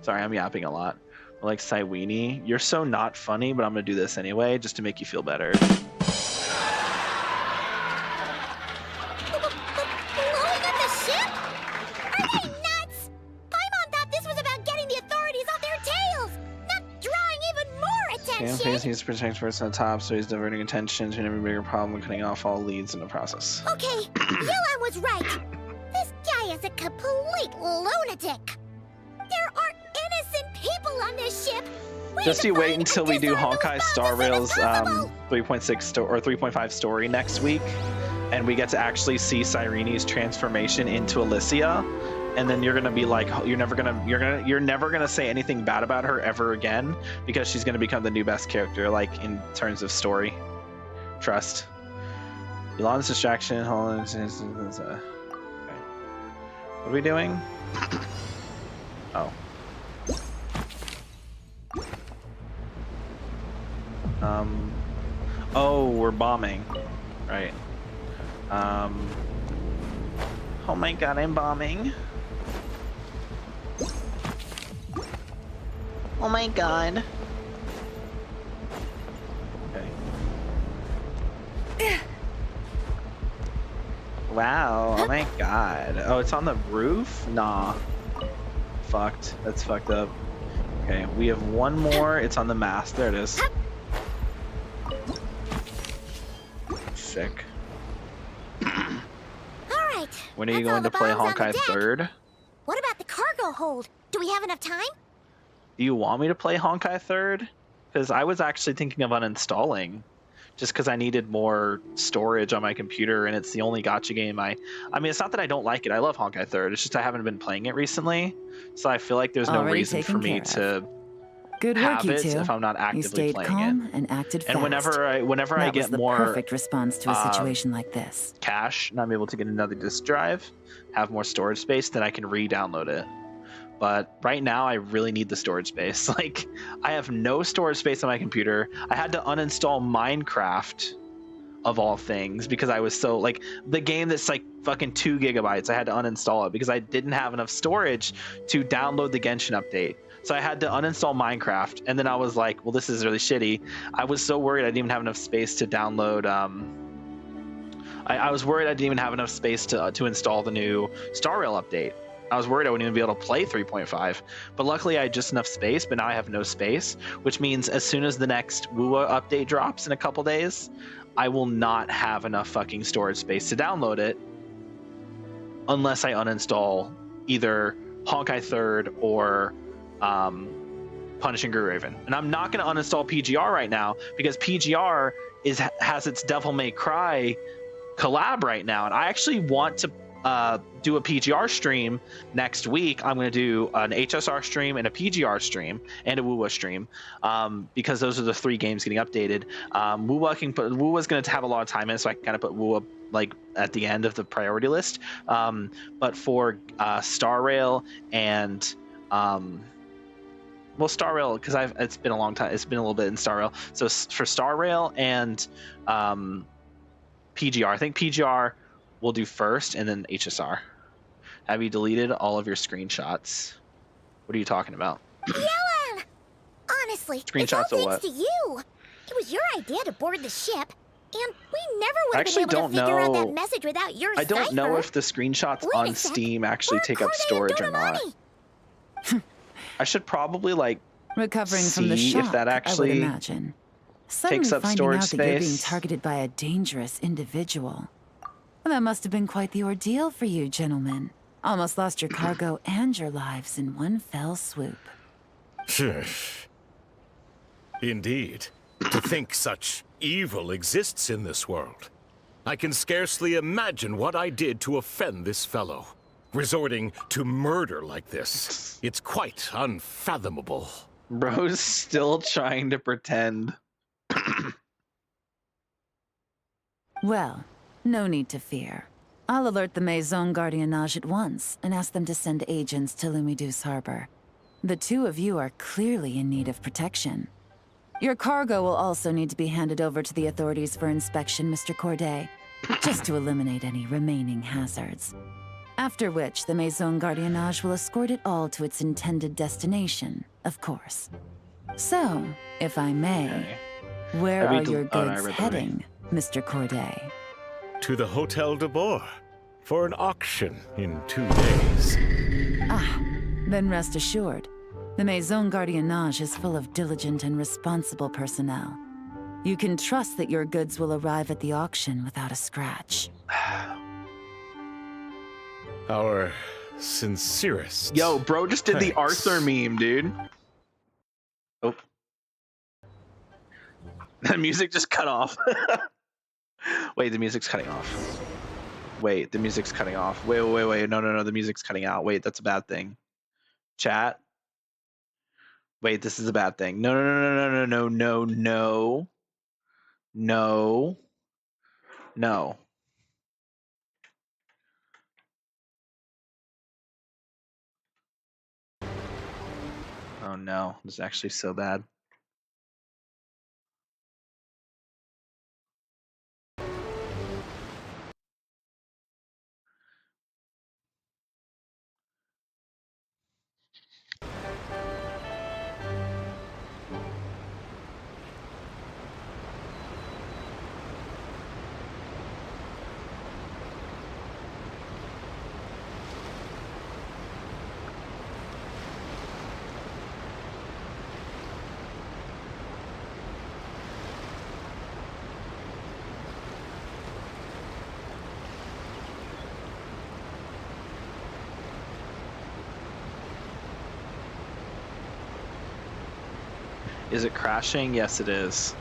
Sorry, I'm yapping a lot. Like Cywini, you're so not funny, but I'm gonna do this anyway just to make you feel better. Blowing up the ship? Are they nuts? Paimon thought this was about getting the authorities off their tails, not drawing even more attention. Campaigns needs to protect the person at the top, so he's diverting attention to an bigger problem and cutting off all leads in the process. Okay, Yelan was right. This guy is a complete lunatic. There are innocent people on this ship. Just you wait until we do Honkai Star Rail's 3.6 or 3.5 story next week, and we get to actually see Cyrene's transformation into Alicia, and then you're gonna be like, you're never gonna say anything bad about her ever again, because she's gonna become the new best character, like in terms of story. Trust. Yelan's distraction. Hold on. Okay. What are we doing? Oh. Oh, we're bombing. Right. Oh my god, I'm bombing. Oh my god. Okay. Wow, oh my god. Oh, it's on the roof? Nah. Fucked. That's fucked up. Okay, we have one more. It's on the mast. There it is. Sick. Alright. When are you going to play Honkai 3rd? What about the cargo hold? Do we have enough time? Do you want me to play Honkai 3rd? Because I was actually thinking of uninstalling. Just because I needed more storage on my computer, and it's the only gacha game I mean, it's not that I don't like it. I love Honkai 3rd. It's just I haven't been playing it recently, so I feel like there's no reason for me to have it if I'm not actively playing calm and acted fast. And whenever I get more perfect response to a situation like this. Cash, and I'm able to get another disk drive, have more storage space, then I can re-download it. But right now, I really need the storage space. Like, I have no storage space on my computer. I had to uninstall Minecraft, of all things, because I was so, like, the game that's like fucking 2 gigabytes, I had to uninstall it because I didn't have enough storage to download the Genshin update. So I had to uninstall Minecraft, and then I was like, well, this is really shitty. I was so worried I didn't even have enough space to download, I was worried I didn't even have enough space to install the new Star Rail update. I was worried I wouldn't even be able to play 3.5, but luckily I had just enough space, but now I have no space, which means as soon as the next WUA update drops in a couple days, I will not have enough fucking storage space to download it unless I uninstall either Honkai 3rd or Punishing Guru Raven. And I'm not going to uninstall PGR right now because PGR has its Devil May Cry collab right now, and I actually want to do a PGR stream next week. I'm going to do an HSR stream and a PGR stream and a WUA stream because those are the 3 games getting updated. WUA's going to have a lot of time in it, so I can kind of put WUA like at the end of the priority list. But for Star Rail and Star Rail, because it's been a long time. It's been a little bit in Star Rail. So for Star Rail and PGR, I think PGR we'll do first, and then HSR. Have you deleted all of your screenshots? What are you talking about? Yelan! Honestly, screenshots it's all of what? thanks to you. It was your idea to board the ship, and we never would have actually been able to figure out that know. message without your I don't cipher. know if the screenshots on Steam actually take up storage or not. I should probably like recovering see from the shock, if that actually I would imagine. Suddenly takes up finding storage out that you're being space. targeted by a dangerous individual. Well, that must have been quite the ordeal for you, gentlemen. Almost lost your cargo and your lives in one fell swoop. Indeed. To think such evil exists in this world. I can scarcely imagine what I did to offend this fellow. Resorting to murder like this. It's quite unfathomable. Bro's still trying to pretend. Well, no need to fear. I'll alert the Maison Gardiennage at once and ask them to send agents to Lumidus Harbor. The 2 of you are clearly in need of protection. Your cargo will also need to be handed over to the authorities for inspection, Mr. Corday, just to eliminate any remaining hazards. After which, the Maison Gardiennage will escort it all to its intended destination, of course. So, if I may, where are your goods heading, Mr. Corday? To the Hotel de Boer for an auction in 2 days. Ah, then rest assured. The Maison Gardiennage is full of diligent and responsible personnel. You can trust that your goods will arrive at the auction without a scratch. Our sincerest. Yo, bro just did the Arthur meme, dude. Oh. The music just cut off. Wait, the music's cutting off. Wait, the music's cutting off. Wait. No, the music's cutting out. Wait, that's a bad thing. Chat. Wait, this is a bad thing. No. Oh no, this is actually so bad. Is it crashing? Yes, it is.